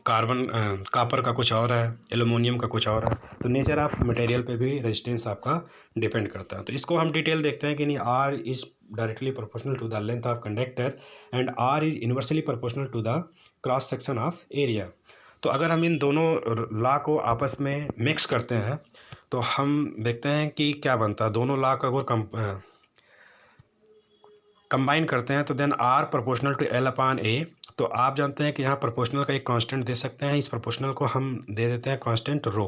कार्बन कापर का कुछ और है, एलुमिनियम का कुछ और है। तो नेचर ऑफ मटेरियल पे भी रेजिस्टेंस आपका डिपेंड करता है। तो इसको हम डिटेल देखते हैं कि नहीं, R is directly proportional to the length of conductor and R is inversely proportional to the cross section of area. तो अगर हम इन दोनों लॉ को आपस में मिक्स करते हैं तो हम देखते हैं कि क्या बनता है। दोनों लॉ का अगर कंबाइन करते हैं तो then R proportional to L upon A. तो आप जानते हैं कि यहाँ प्रोपोर्शनल का एक कांस्टेंट दे सकते हैं, इस प्रोपोर्शनल को हम दे देते हैं कांस्टेंट रो।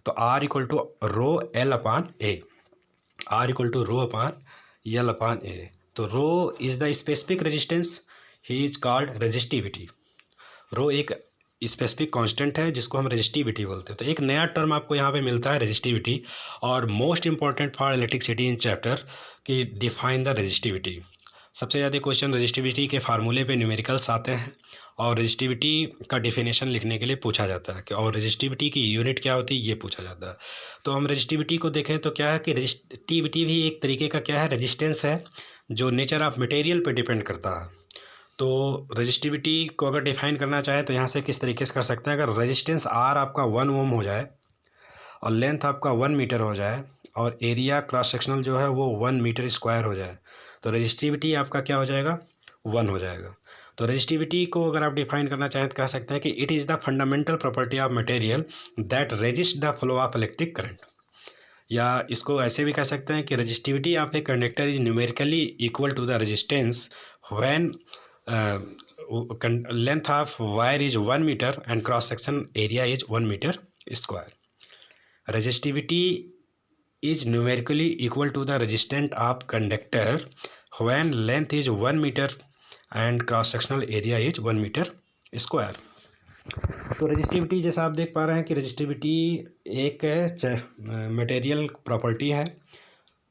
तो R equal to rho L upon A, R equal to rho upon L upon A. तो rho is the specific resistance, he is called resistivity. Rho एक स्पेसिफिक कांस्टेंट है जिसको हम रेजिस्टिविटी बोलते हैं। तो एक नया टर्म आपको यहाँ पे मिलता है रेजिस्टिविटी। और most important for electricity in chapter कि डिफाइन द रेजिस्टिविटी। सबसे ज़्यादा क्वेश्चन रेजिस्टिविटी के फार्मूले पे न्यूमेरिकल्स आते हैं और रेजिस्टिविटी का डिफिनेशन लिखने के लिए पूछा जाता है कि और रेजिस्टिविटी की यूनिट क्या होती है ये पूछा जाता है। तो हम रेजिस्टिविटी को देखें तो क्या है कि रेजिस्टिविटी भी एक तरीके का क्या है, रेजिस्टेंस है जो नेचर ऑफ मटेरियल पे डिपेंड करता है। तो रेजिस्टिविटी को अगर डिफाइन करना चाहें तो यहाँ से किस तरीके से कर सकते हैं। अगर रेजिस्टेंस आर आपका 1 ओम हो जाए और लेंथ आपका 1 मीटर हो जाए और एरिया क्रॉस सेक्शनल जो है वो 1 मीटर स्क्वायर हो जाए तो रेजिस्टिविटी आपका क्या हो जाएगा, 1 हो जाएगा। तो रेजिस्टिविटी को अगर आप डिफाइन करना चाहें तो कह सकते हैं कि it is the fundamental property of material that resist the flow of electric current. या इसको ऐसे भी कह सकते हैं कि resistivity of a conductor is numerically equal to the resistance when length of wire is 1 metre and cross section area is 1 metre square. Resistivity is numerically equal to the resistance of conductor when length is 1 meter and cross sectional area is 1 meter square। तो resistivity जैसा आप देख पा रहे हैं कि resistivity एक material property है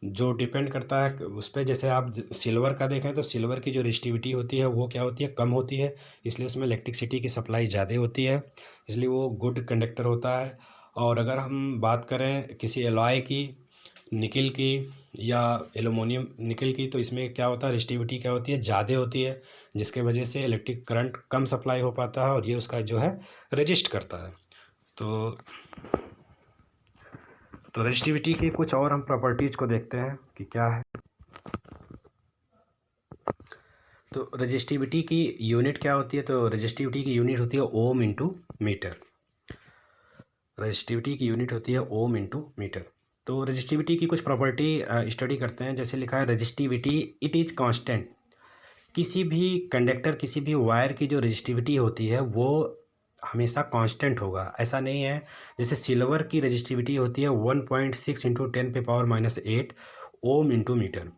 जो डिपेंड करता है उस पर। जैसे आप सिल्वर का देखें तो सिल्वर की जो रेजिस्टिविटी होती है वो क्या होती है, कम होती है, इसलिए उसमें इलेक्ट्रिसिटी की सप्लाई ज़्यादा होती है, इसलिए वो गुड कंडक्टर होता है। और अगर हम बात करें किसी एलॉय की, निकल की या एलुमिनियम निकल की, तो इसमें क्या होता है, रेजिस्टिविटी क्या होती है, ज़्यादा होती है, जिसके वजह से इलेक्ट्रिक करंट कम सप्लाई हो पाता है और ये उसका जो है रेजिस्ट करता है। तो रेजिस्टिविटी की कुछ और हम प्रॉपर्टीज़ को देखते हैं कि क्या है। तो रेजिस्टिविटी की यूनिट क्या होती है, तो रेजिस्टिविटी की यूनिट होती है ओम इंटू मीटर। रेजिस्टिविटी की यूनिट होती है ओम इंटू मीटर। तो रेजिस्टिविटी की कुछ प्रॉपर्टी स्टडी करते हैं। जैसे लिखा है रेजिस्टिविटी इट इज़ कांस्टेंट। किसी भी कंडक्टर, किसी भी वायर की जो रेजिस्टिविटी होती है वो हमेशा कांस्टेंट होगा, ऐसा नहीं है। जैसे सिल्वर की रजिस्टिविटी होती है 1.6 इंटू 10⁻⁸ ओम इंटू मीटर।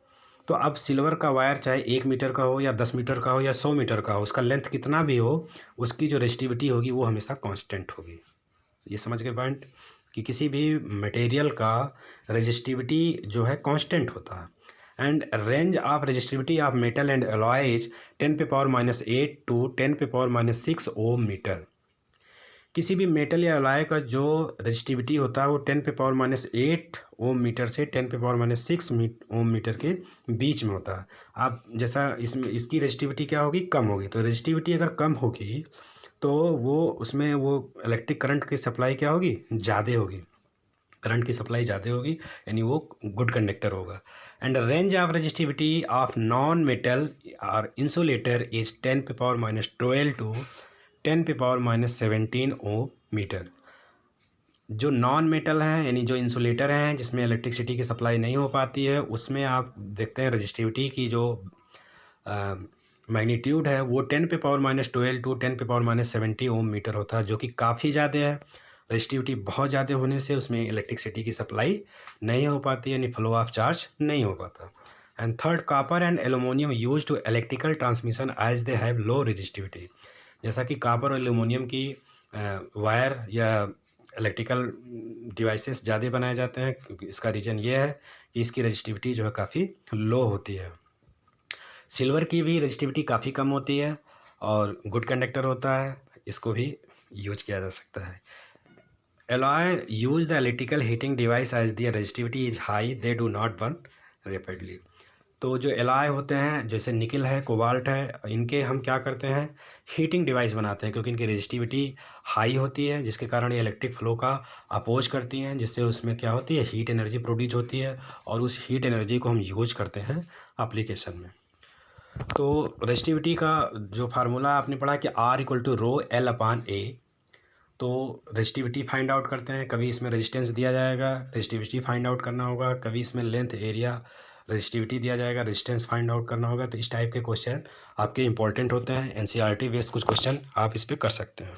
तो अब सिल्वर का वायर चाहे 1 मीटर का हो या 10 मीटर का हो या 100 मीटर का हो, उसका लेंथ कितना भी हो, उसकी जो रजिस्टिविटी होगी वो हमेशा कांस्टेंट होगी। ये समझ गए पॉइंट, कि किसी भी मटेरियल का रजिस्टिविटी जो है कांस्टेंट होता है। And range of resistivity of metal and alloy is 10⁻⁸ to 10⁻⁶ ohm metre. किसी भी मेटल या अलॉय का जो रजिस्टिविटी होता है वो 10⁻⁸ ओम मीटर से 10⁻⁶ ओम मीटर के बीच में होता है। आप जैसा इसमें इसकी रजिस्टिविटी क्या होगी, कम होगी। तो रजिस्टिविटी अगर कम होगी तो वो उसमें वो इलेक्ट्रिक करंट की सप्लाई क्या होगी, ज़्यादा होगी, करंट की सप्लाई ज़्यादा होगी, यानी वो गुड कंडक्टर होगा। And range of resistivity of non metal और insulator is 10⁻12 to 10⁻17 ohm meter. जो नॉन मेटल हैं यानी जो इंसुलेटर हैं जिसमें इलेक्ट्रिसिटी की सप्लाई नहीं हो पाती है, उसमें आप देखते हैं रजिस्टिविटी की जो मैग्नीट्यूड है वो 10⁻12 टू 10⁻17 ओम मीटर होता है, जो कि काफ़ी ज़्यादा है। रजिस्टिविटी बहुत ज़्यादा होने से उसमें इलेक्ट्रिसिटी की सप्लाई नहीं हो पाती, यानी फ्लो ऑफ चार्ज नहीं हो पाता। And third, copper and aluminium use to electrical transmission as they have low resistivity. जैसा कि कॉपर और एल्युमिनियम की वायर या इलेक्ट्रिकल डिवाइसेस ज़्यादा बनाए जाते हैं, क्योंकि इसका रीज़न ये है कि इसकी रजिस्टिविटी जो है काफ़ी लो होती है। सिल्वर की भी रजिस्टिविटी काफ़ी कम होती है और गुड कंडक्टर होता है, इसको भी यूज किया जा सकता है। Alloy use the electrical heating device as the resistivity is high, they do not burn rapidly. तो जो एलॉय होते हैं, जैसे निकल है, कोबाल्ट है, इनके हम क्या करते हैं, हीटिंग डिवाइस बनाते हैं, क्योंकि इनकी रजिस्टिविटी हाई होती है, जिसके कारण ये इलेक्ट्रिक फ्लो का अपोज करती हैं, जिससे उसमें क्या होती है, हीट एनर्जी प्रोड्यूस होती है, और उस हीट एनर्जी को हम यूज करते हैं एप्लीकेशन में। तो रजिस्टिविटी का जो फार्मूला आपने पढ़ा कि R=ρL/A। तो रजिस्टिविटी फाइंड आउट करते हैं, कभी इसमें रेजिस्टेंस दिया जाएगा, रजिस्टिविटी फाइंड आउट करना होगा, कभी इसमें लेंथ एरिया रजिस्टिविटी दिया जाएगा, रेजिस्टेंस फाइंड आउट करना होगा। तो इस टाइप के क्वेश्चन आपके इंपॉर्टेंट होते हैं, एनसीईआरटी बेस्ड कुछ क्वेश्चन आप इस पर कर सकते हैं।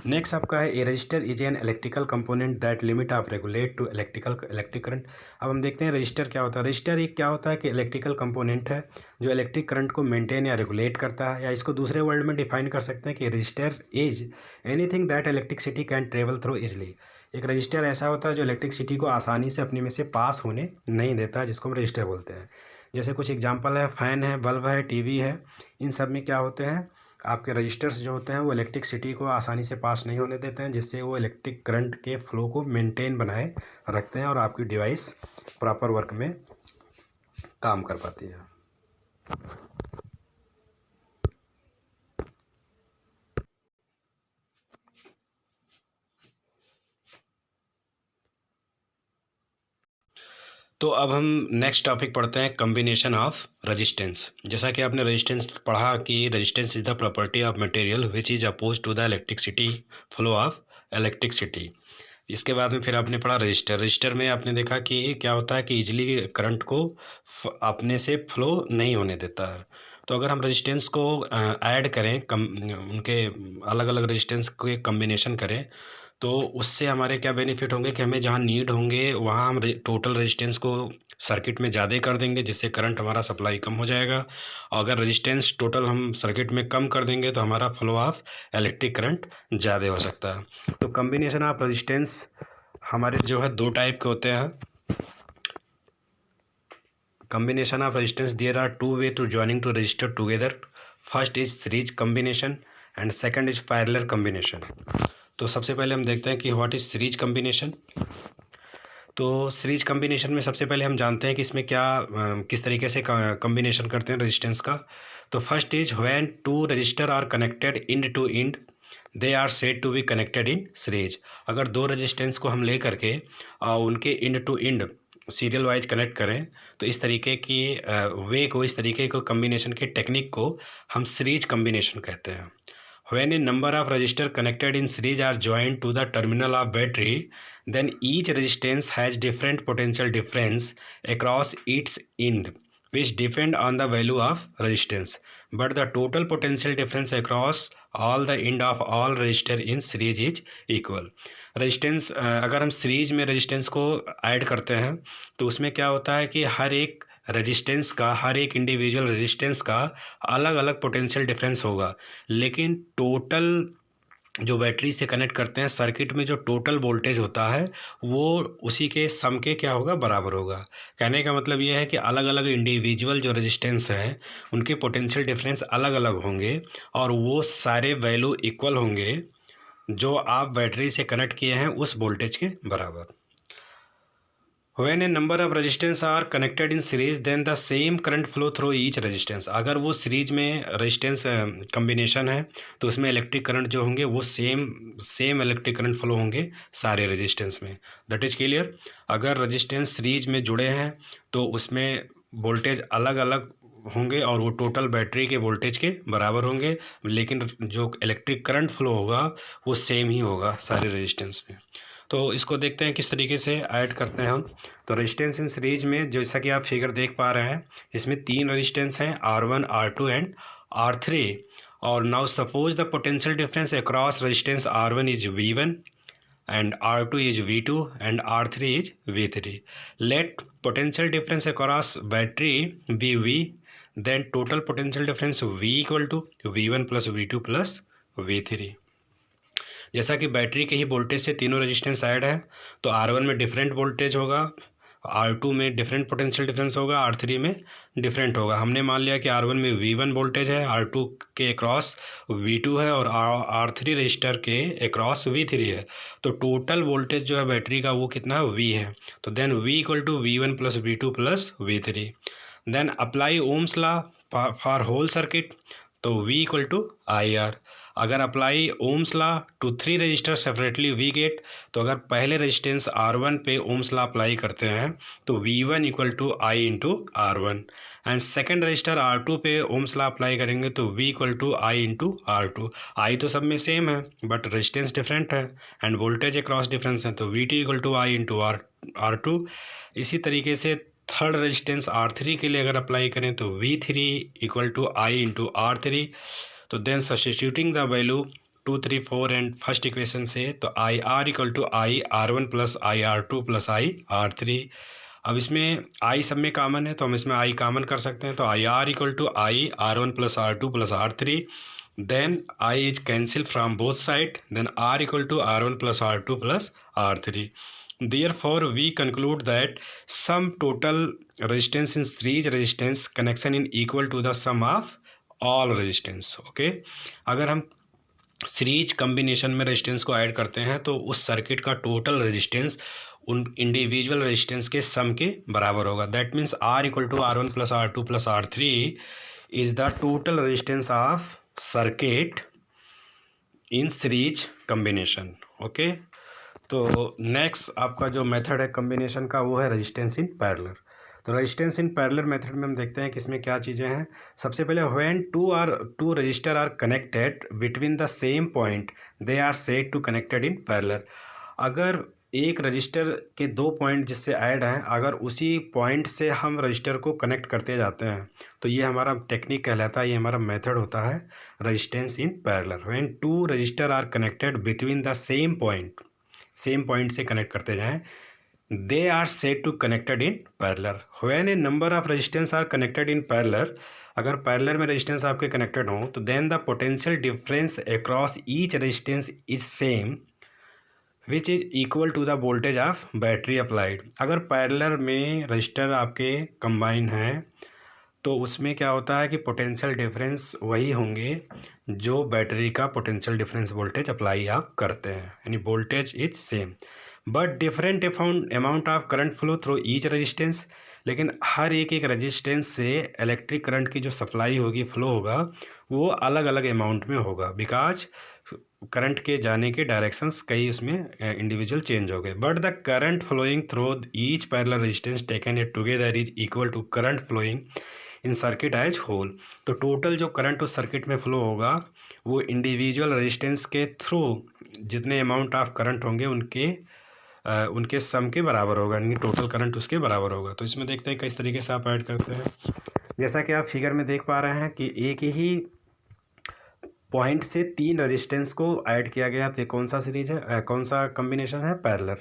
नेक्स्ट आपका है, a resistor is an electrical component that limit of regulate to electric current. अब हम देखते हैं रजिस्टर क्या होता है। रजिस्टर एक क्या होता है कि इलेक्ट्रिकल कंपोनेंट है जो इलेक्ट्रिक करंट को मेंटेन या रेगुलेट करता है, या इसको दूसरे वर्ड में डिफाइन कर सकते हैं कि register is anything that electricity can travel through easily. एक रजिस्टर ऐसा होता है जो इलेक्ट्रिसिटी को आसानी से अपने में से पास होने नहीं देता, जिसको हम रजिस्टर बोलते हैं। जैसे कुछ एग्जाम्पल है, फ़ैन है, बल्ब है, टीवी है, इन सब में क्या होते हैं, आपके रजिस्टर्स जो होते हैं वो इलेक्ट्रिक सिटी को आसानी से पास नहीं होने देते हैं, जिससे वो इलेक्ट्रिक करंट के फ्लो को मेंटेन बनाए रखते हैं और आपकी डिवाइस प्रॉपर वर्क में काम कर पाती है। तो अब हम नेक्स्ट टॉपिक पढ़ते हैं, कम्बिनेशन ऑफ रेजिस्टेंस। जैसा कि आपने रेजिस्टेंस पढ़ा कि resistance is the property of material which is oppose to the electricity flow of electricity. इसके बाद में फिर आपने पढ़ा रजिस्टर। रजिस्टर में आपने देखा कि क्या होता है कि इजीली करंट को अपने से फ्लो नहीं होने देता है। तो अगर हम रेजिस्टेंस को ऐड करें, उनके अलग अलग रेजिस्टेंस के कम्बिनेशन करें, तो उससे हमारे क्या बेनिफिट होंगे कि हमें जहाँ नीड होंगे वहाँ हम टोटल रेजिस्टेंस को सर्किट में ज़्यादा कर देंगे, जिससे करंट हमारा सप्लाई कम हो जाएगा। और अगर रेजिस्टेंस टोटल हम सर्किट में कम कर देंगे तो हमारा फ्लो ऑफ इलेक्ट्रिक करंट ज़्यादा हो सकता है। तो कम्बिनेशन ऑफ रेजिस्टेंस हमारे जो है दो टाइप के होते हैं। combination of resistance, there are two way to joining to resistor together. First is series combination and second is parallel combination. तो सबसे पहले हम देखते हैं कि व्हाट इज सीरीज कम्बिनेशन। तो सीरीज कम्बिनेशन में सबसे पहले हम जानते हैं कि इसमें क्या किस तरीके से कम्बिनेशन करते हैं रेजिस्टेंस का। तो first is when two resistor are connected end to end they are said to be connected in series. अगर दो रेजिस्टेंस को हम ले करके उनके end to end serial wise connect करें तो इस तरीके की वे को, इस तरीके को कम्बिनेशन के टेक्निक को हम सीरीज कम्बिनेशन कहते हैं। When a number of resistors connected in series are joined to the terminal of battery, then each resistance has different potential difference across its end which depend on the value of resistance, but the total potential difference across all the end of all resistor in series is equal. Resistance अगर हम series में resistance को add करते हैं तो उसमें क्या होता है कि हर एक रेजिस्टेंस का, हर एक इंडिविजुअल रेजिस्टेंस का अलग अलग पोटेंशियल डिफरेंस होगा, लेकिन टोटल जो बैटरी से कनेक्ट करते हैं सर्किट में जो टोटल वोल्टेज होता है वो उसी के सम के क्या होगा, बराबर होगा। कहने का मतलब ये है कि अलग अलग इंडिविजुअल जो रेजिस्टेंस हैं उनके पोटेंशियल डिफरेंस अलग अलग होंगे और वो सारे वैल्यू इक्वल होंगे जो आप बैटरी से कनेक्ट किए हैं उस वोल्टेज के बराबर। When a number of resistance are connected in series, then the same current flow through each resistance. अगर वो सीरीज में रेजिस्टेंस कम्बिनेशन है तो उसमें इलेक्ट्रिक करंट जो होंगे वो सेम इलेक्ट्रिक करंट फ्लो होंगे सारे रेजिस्टेंस में। That is clear. अगर रेजिस्टेंस सीरीज में जुड़े हैं तो उसमें वोल्टेज अलग अलग होंगे और वो टोटल बैटरी के वोल्टेज के बराबर होंगे, लेकिन जो इलेक्ट्रिक करंट फ्लो होगा वो सेम ही होगा सारे रेजिस्टेंस में। तो इसको देखते हैं किस तरीके से ऐड करते हैं हम। तो रेजिस्टेंस इन सीरीज में जैसा कि आप फिगर देख पा रहे हैं इसमें 3 रेजिस्टेंस हैं, R1, R2 एंड R3। और now suppose the potential difference across resistance R1 is V1 and R2 is V2 and R3 is V3. Let potential difference across battery be V, then total potential difference V equal to V1 plus V2 plus V3। जैसा कि battery के ही voltage से तीनों resistance add है तो R1 में different voltage होगा, R2 में डिफरेंट पोटेंशियल डिफरेंस होगा, R3 में डिफरेंट होगा। हमने मान लिया कि R1 में V1 वोल्टेज है, R2 के अक्रॉस V2 है और R3 रजिस्टर के अक्रॉस V3 है। तो टोटल वोल्टेज जो है बैटरी का वो कितना V है। तो then V equal to V1 plus V2 plus V3। Then apply Ohm's law for whole circuit, तो V इक्वल टू IR। अगर apply Ohm's law to 3 resistor separately we get, तो अगर पहले रेजिस्टेंस R1 पे Ohm's law apply करते हैं तो V1 equal to I into R1 and second resistor R2 पे ओम्स लॉ अप्लाई करेंगे तो V equal to I into R2। I तो सब में सेम है बट रेजिस्टेंस डिफरेंट है एंड वोल्टेज अक्रॉस डिफरेंस है तो V2 equal to I into R2। इसी तरीके से थर्ड रेजिस्टेंस R3 के लिए अगर अप्लाई करें तो V3 equal to I into R3। तो then substituting the value 2, 3, 4 and first equation से तो I R equal to I R1 plus I R2 plus I R3। अब इसमें आई सब में कॉमन है तो हम इसमें आई कॉमन कर सकते हैं तो I R equal to I R1 plus R2 plus R3। Then I is cancel from both side, then R equal to R1 plus R2 plus R3। Therefore, we conclude that sum total resistance in series resistance connection in equal to the sum of all resistance. Okay, अगर हम series combination में resistance को add करते हैं तो उस circuit का total resistance उन इंडिविजुअल रेजिस्टेंस के सम के बराबर होगा। That means R equal to R1 plus R2 plus R3 is the total resistance of circuit in series combination. Okay, तो नेक्स्ट आपका जो मेथड है कम्बिनेशन का वो है रेजिस्टेंस इन पैरेलल। तो रेजिस्टेंस इन पैरेलल मेथड में हम देखते हैं कि इसमें क्या चीज़ें हैं। सबसे पहले when two resistor are connected between the same point they are said to connected in parallel. अगर एक रजिस्टर के 2 पॉइंट जिससे ऐड हैं अगर उसी पॉइंट से हम रजिस्टर को कनेक्ट करते जाते हैं तो ये हमारा टेक्निक कहलाता है, ये हमारा मेथड होता है resistance in parallel. When 2 resistor are connected between the same point से कनेक्ट करते जाएं, they are said to connected in parallel. When a number of resistance are connected in parallel, अगर पैरेलल में रेजिस्टेंस आपके connected हों तो then the potential difference across each resistance is same which is equal to the voltage of battery applied. अगर parallel में resistor आपके combine हैं तो उसमें क्या होता है कि पोटेंशियल डिफरेंस वही होंगे जो बैटरी का पोटेंशियल डिफरेंस वोल्टेज अप्लाई आप करते हैं, यानी voltage is same but different amount of current flow through each resistance. लेकिन हर एक रेजिस्टेंस से इलेक्ट्रिक करंट की जो सप्लाई होगी, फ्लो होगा, वो अलग अलग अमाउंट में होगा बिकॉज करंट के जाने के डायरेक्शंस कई उसमें इंडिविजुअल चेंज हो गए। But the current flowing through each parallel resistance taken it together is equal to current flowing in circuit as whole. तो टोटल जो करंट उस सर्किट में फ्लो होगा वो इंडिविजुअल रेजिस्टेंस के थ्रू जितने अमाउंट ऑफ करंट होंगे उनके उनके सम के बराबर होगा, यानी टोटल करंट उसके बराबर होगा। तो इसमें देखते हैं किस तरीके से आप ऐड करते हैं। जैसा कि आप फिगर में देख पा रहे हैं कि एक ही पॉइंट से 3 रेजिस्टेंस को ऐड किया गया। तो ये कौन सा सीरीज है, कौन सा कम्बिनेशन है, पैरेलल।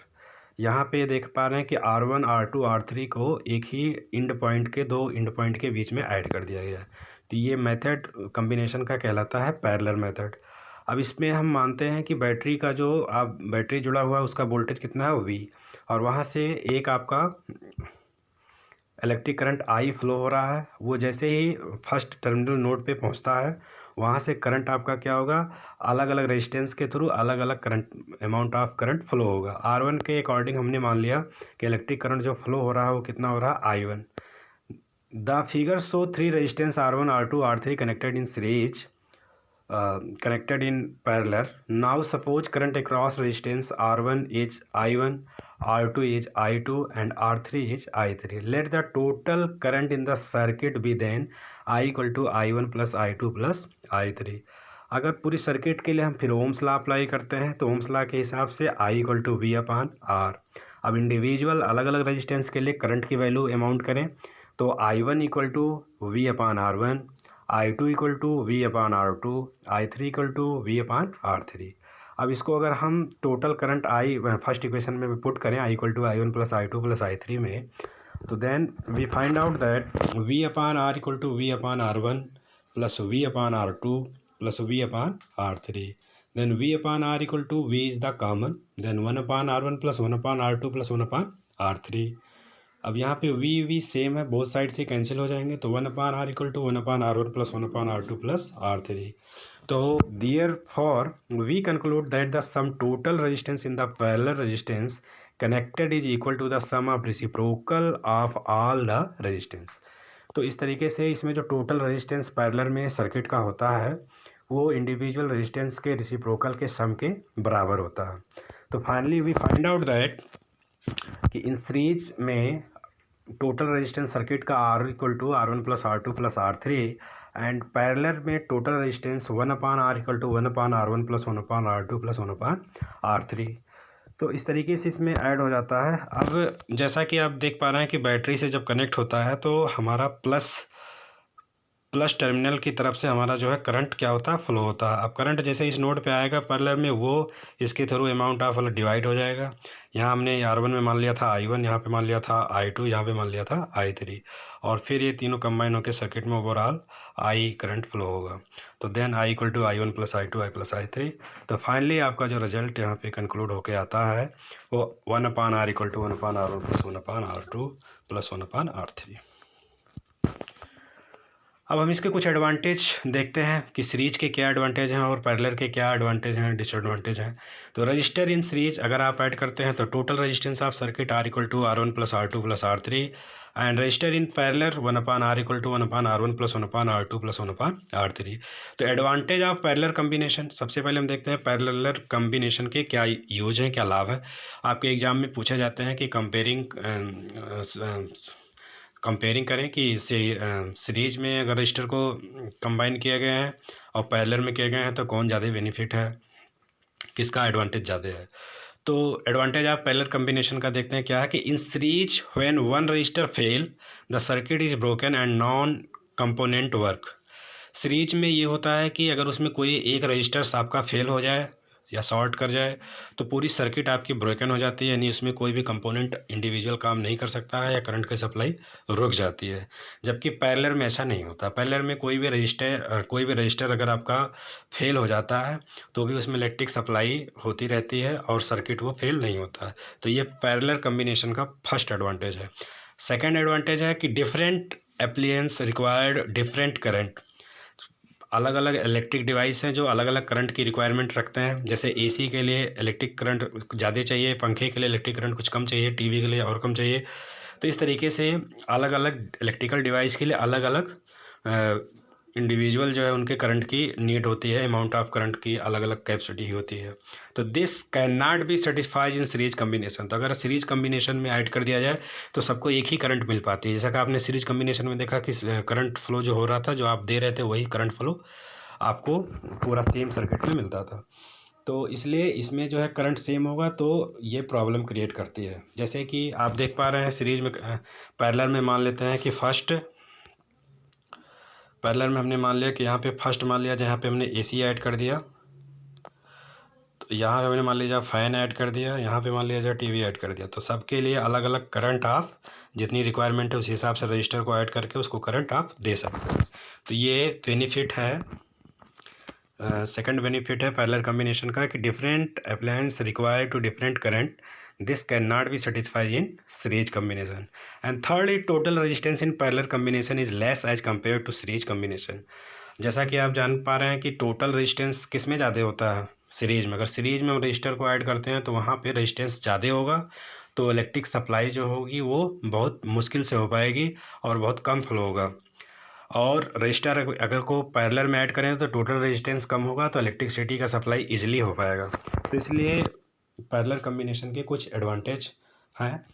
यहाँ पे देख पा रहे हैं कि R1 R2 R3 को एक ही इंड पॉइंट के 2 इंड पॉइंट के बीच में ऐड कर दिया गया है। तो ये मेथड कम्बिनेशन का कहलाता है पैरेलल मेथड। अब इसमें हम मानते हैं कि बैटरी का जो आप बैटरी जुड़ा हुआ है उसका वोल्टेज कितना है, V, और वहाँ से एक आपका इलेक्ट्रिक करंट I फ्लो हो रहा है। वो जैसे ही फर्स्ट टर्मिनल नोड पे पहुंचता है, वहाँ से करंट आपका क्या होगा, अलग अलग रेजिस्टेंस के थ्रू अलग अलग current amount of current flow होगा। R1 के अकॉर्डिंग हमने मान लिया कि इलेक्ट्रिक करंट जो फ्लो हो रहा है वो कितना हो रहा है, I1। The figure show 3 resistance R1 R2 R3 connected in series, connected in parallel. Now suppose current across resistance R1 is I1, R2 is I2 and R3 is I3. Let the total current in the circuit be then I equal to I1 plus I2 plus I3. अगर पूरी circuit के लिए हम फिर ohms law apply करते हैं तो ohms law के हिसाब से I equal to V upon R. अब इंडिविजुअल अलग अलग रेजिस्टेंस के लिए करंट की वैल्यू अमाउंट करें तो I1 equal to V upon R1, I2 equal to V upon R2, I3 equal to V upon R3। अब इसको अगर हम टोटल करंट फर्स्ट इक्वेशन में पुट करें I equal to I1 plus I2 plus I3 में, तो then we find out that V upon R equal to V upon R1 plus V upon R2 plus V upon R3। Then V upon R equal to V is the common, then 1 upon R1 plus 1 upon R2 plus 1 upon R3। अब यहाँ पे V same है, both side से cancel हो जाएंगे, तो 1 upon R equal to 1 upon R1 plus 1 upon R2 plus R3। तो therefore we conclude that the sum total resistance in the parallel resistance connected is equal to the sum of reciprocal of all the resistance. तो इस तरीके से इसमें जो total resistance parallel में circuit का होता है वो इंडिविजुअल रेजिस्टेंस के रेसिप्रोकल के सम के बराबर होता है। तो finally we find out that कि इन सीरीज में टोटल रेजिस्टेंस सर्किट का R equal to R1 plus R2 plus R3 and parallel में total resistance 1 upon R equal to 1 upon R1 plus 1 upon R2 plus 1 upon R3। तो इस तरीके से इसमें add हो जाता है। अब जैसा कि आप देख पा रहे हैं कि बैटरी से जब कनेक्ट होता है तो हमारा प्लस टर्मिनल की तरफ से हमारा जो है करंट क्या होता है, फ्लो होता है। अब करंट जैसे इस नोड पे आएगा पैरेलल में, वो इसके थ्रू अमाउंट ऑफ डिवाइड हो जाएगा। यहाँ हमने R1 में मान लिया था I1, यहाँ पे मान लिया था I2, यहाँ पे मान लिया था I3, और फिर ये तीनों कंबाइन होकर सर्किट में ओवरऑल I करंट फ्लो होगा। तो then I equal to I1 plus I2 I plus I3। तो फाइनली आपका जो रिजल्ट यहाँ पे कंक्लूड होके आता है वो 1 upon R equal to 1 upon R1 plus 1 upon R2 plus 1 upon R3। अब हम इसके कुछ एडवांटेज देखते हैं कि सीरीज के क्या एडवांटेज हैं और पैरेलल के क्या एडवांटेज हैं, डिसएडवांटेज हैं। तो रजिस्टर इन सीरीज अगर आप ऐड करते हैं तो total resistance of circuit R equal to R1 plus R2 plus R3 and resistor in parallel 1 upon R equal to 1 upon R1 plus 1 upon R2 plus 1 upon R3। तो advantage of parallel combination, सबसे पहले हम देखते हैं parallel combination के क्या use हैं, क्या लाभ है। आपके एग्जाम में पूछे जाते हैं कि कंपेयरिंग करें कि सीरीज में अगर रजिस्टर को कंबाइन किया गया है और पैरेलल में किए गए हैं तो कौन ज़्यादा बेनिफिट है, किसका एडवांटेज ज़्यादा है। तो एडवांटेज आप पैरेलल कम्बिनेशन का देखते हैं क्या है कि in series when one register fail the circuit is broken and non component work. Series में ये होता है कि अगर उसमें कोई एक रजिस्टर आपका फेल हो जाए या शॉर्ट कर जाए तो पूरी सर्किट आपकी ब्रोकन हो जाती है, यानी उसमें कोई भी कंपोनेंट इंडिविजुअल काम नहीं कर सकता है या करंट की सप्लाई रुक जाती है। जबकि पैरेलल में ऐसा नहीं होता। पैरेलल में कोई भी रजिस्टर अगर आपका फेल हो जाता है तो भी उसमें इलेक्ट्रिक सप्लाई होती रहती है और सर्किट वो फेल नहीं होता है। तो ये पैरेलल कम्बिनेशन का फर्स्ट एडवांटेज है। सेकेंड एडवांटेज है कि different appliances required different current. अलग अलग इलेक्ट्रिक डिवाइस हैं जो अलग अलग करंट की रिक्वायरमेंट रखते हैं। जैसे एसी के लिए इलेक्ट्रिक करंट ज़्यादा चाहिए, पंखे के लिए इलेक्ट्रिक करंट कुछ कम चाहिए, टीवी के लिए और कम चाहिए। तो इस तरीके से अलग अलग इलेक्ट्रिकल डिवाइस के लिए अलग अलग इंडिविजुअल जो है उनके करंट की नीड होती है, अमाउंट ऑफ करंट की अलग अलग कैपेसिटी होती है। तो this can not be satisfied in series combination. तो अगर सीरीज कम्बिनेशन में ऐड कर दिया जाए तो सबको एक ही करंट मिल पाती है। जैसा कि आपने सीरीज कम्बिनेशन में देखा कि करंट फ्लो जो हो रहा था, जो आप दे रहे थे वही करंट फ्लो आपको पूरा सेम सर्किट में मिलता था। तो इसलिए इसमें जो है करंट सेम होगा, तो ये प्रॉब्लम क्रिएट करती है। जैसे कि आप देख पा रहे हैं सीरीज में पैरेलल में मान लेते हैं कि पैरेलल में हमने मान लिया कि यहाँ पे फर्स्ट मान लिया जहाँ पे हमने एसी ऐड कर दिया, तो यहाँ पे हमने मान लीजिए फ़ैन ऐड कर दिया, यहाँ पे मान लिया जाए टीवी ऐड कर दिया। तो सबके लिए अलग अलग करंट आप जितनी रिक्वायरमेंट है उस हिसाब से रजिस्टर को ऐड करके उसको करंट आप दे सकते हैं। तो ये बेनिफिट है। सेकंड बेनिफिट है पैरेलल कॉम्बिनेशन का कि different appliance require to different current, this can not be satisfied in series combination. And third, total resistance in parallel combination is less as compare to series combination. जैसा कि आप जान पा रहे हैं कि टोटल रेजिस्टेंस किस में ज़्यादा होता है, सीरीज में। अगर सीरीज में हम रजिस्टर को ऐड करते हैं तो वहाँ पे रेजिस्टेंस ज़्यादा होगा, तो इलेक्ट्रिक सप्लाई जो होगी वो बहुत मुश्किल से हो पाएगी और बहुत कम फ्लो होगा। और रजिस्टर अगर को पैरेलल में ऐड करें तो टोटल रेजिस्टेंस कम होगा, तो इलेक्ट्रिसिटी का सप्लाई इजीली हो पाएगा। तो इसलिए पैरेलल कॉम्बिनेशन के कुछ एडवांटेज हैं।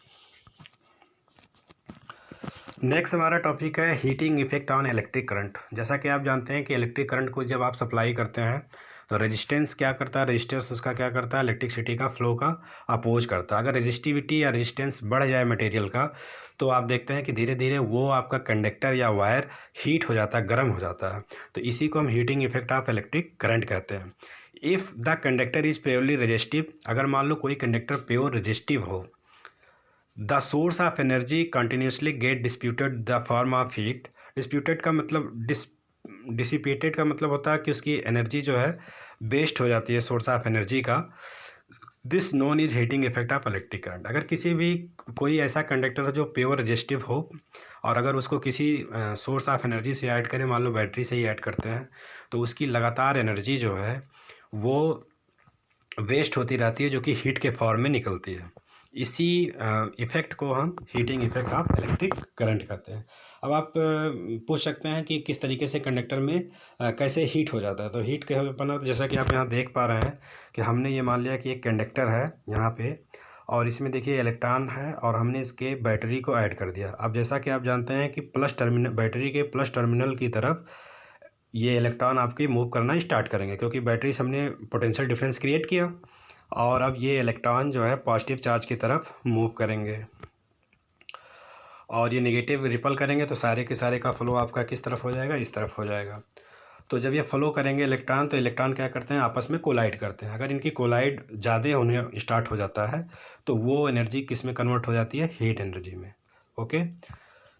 नेक्स्ट हमारा टॉपिक है heating effect on electric current. जैसा कि आप जानते हैं कि इलेक्ट्रिक करंट को जब आप सप्लाई करते हैं तो रेजिस्टेंस क्या करता है, रेजिस्टेंस उसका क्या करता है, इलेक्ट्रिसिटी का फ्लो का अपोज करता है। अगर रेजिस्टिविटी या रेजिस्टेंस बढ़ जाए मटेरियल का तो आप देखते हैं कि धीरे धीरे वो आपका कंडक्टर या वायर हीट हो जाता है, गर्म हो जाता है। तो इसी को हम heating effect of electric current कहते हैं। If the conductor is purely resistive, अगर मान लो कोई कंडक्टर प्योर रेजिस्टिव हो, the source of energy continuously get disputed the form of heat. Disputed का मतलब डिसिपेटेड का मतलब होता है कि उसकी एनर्जी जो है वेस्ट हो जाती है, सोर्स ऑफ एनर्जी का। This known is heating effect of electric current. अगर किसी भी कोई ऐसा कंडक्टर है जो प्योर रेजिस्टिव हो और अगर उसको किसी सोर्स ऑफ एनर्जी से ऐड करें, मान लो बैटरी से ही ऐड करते हैं, तो उसकी लगातार एनर्जी जो है वो वेस्ट होती रहती है, जो कि हीट के फॉर्म में निकलती है। इसी इफ़ेक्ट को हम heating effect of electric current कहते हैं। अब आप पूछ सकते हैं कि किस तरीके से कंडक्टर में कैसे हीट हो जाता है। तो हीट के बना, जैसा कि आप यहाँ देख पा रहे हैं कि हमने ये मान लिया कि एक कंडक्टर है यहाँ पे, और इसमें देखिए इलेक्ट्रॉन है और हमने इसके बैटरी को ऐड कर दिया। अब जैसा कि आप जानते हैं कि प्लस टर्मिनल, बैटरी के प्लस टर्मिनल की तरफ ये इलेक्ट्रॉन आपकी मूव करना स्टार्ट करेंगे, क्योंकि बैटरी से हमने पोटेंशियल डिफरेंस क्रिएट किया और अब ये इलेक्ट्रॉन जो है पॉजिटिव चार्ज की तरफ मूव करेंगे और ये नेगेटिव रिपल करेंगे, तो सारे के सारे का फ्लो आपका किस तरफ हो जाएगा, इस तरफ हो जाएगा। तो जब ये फ्लो करेंगे इलेक्ट्रॉन, तो इलेक्ट्रॉन क्या करते हैं, आपस में कोलाइड करते हैं। अगर इनकी कोलाइड ज़्यादा होने स्टार्ट हो जाता है तो वो एनर्जी किस में कन्वर्ट हो जाती है, हीट एनर्जी में। ओके,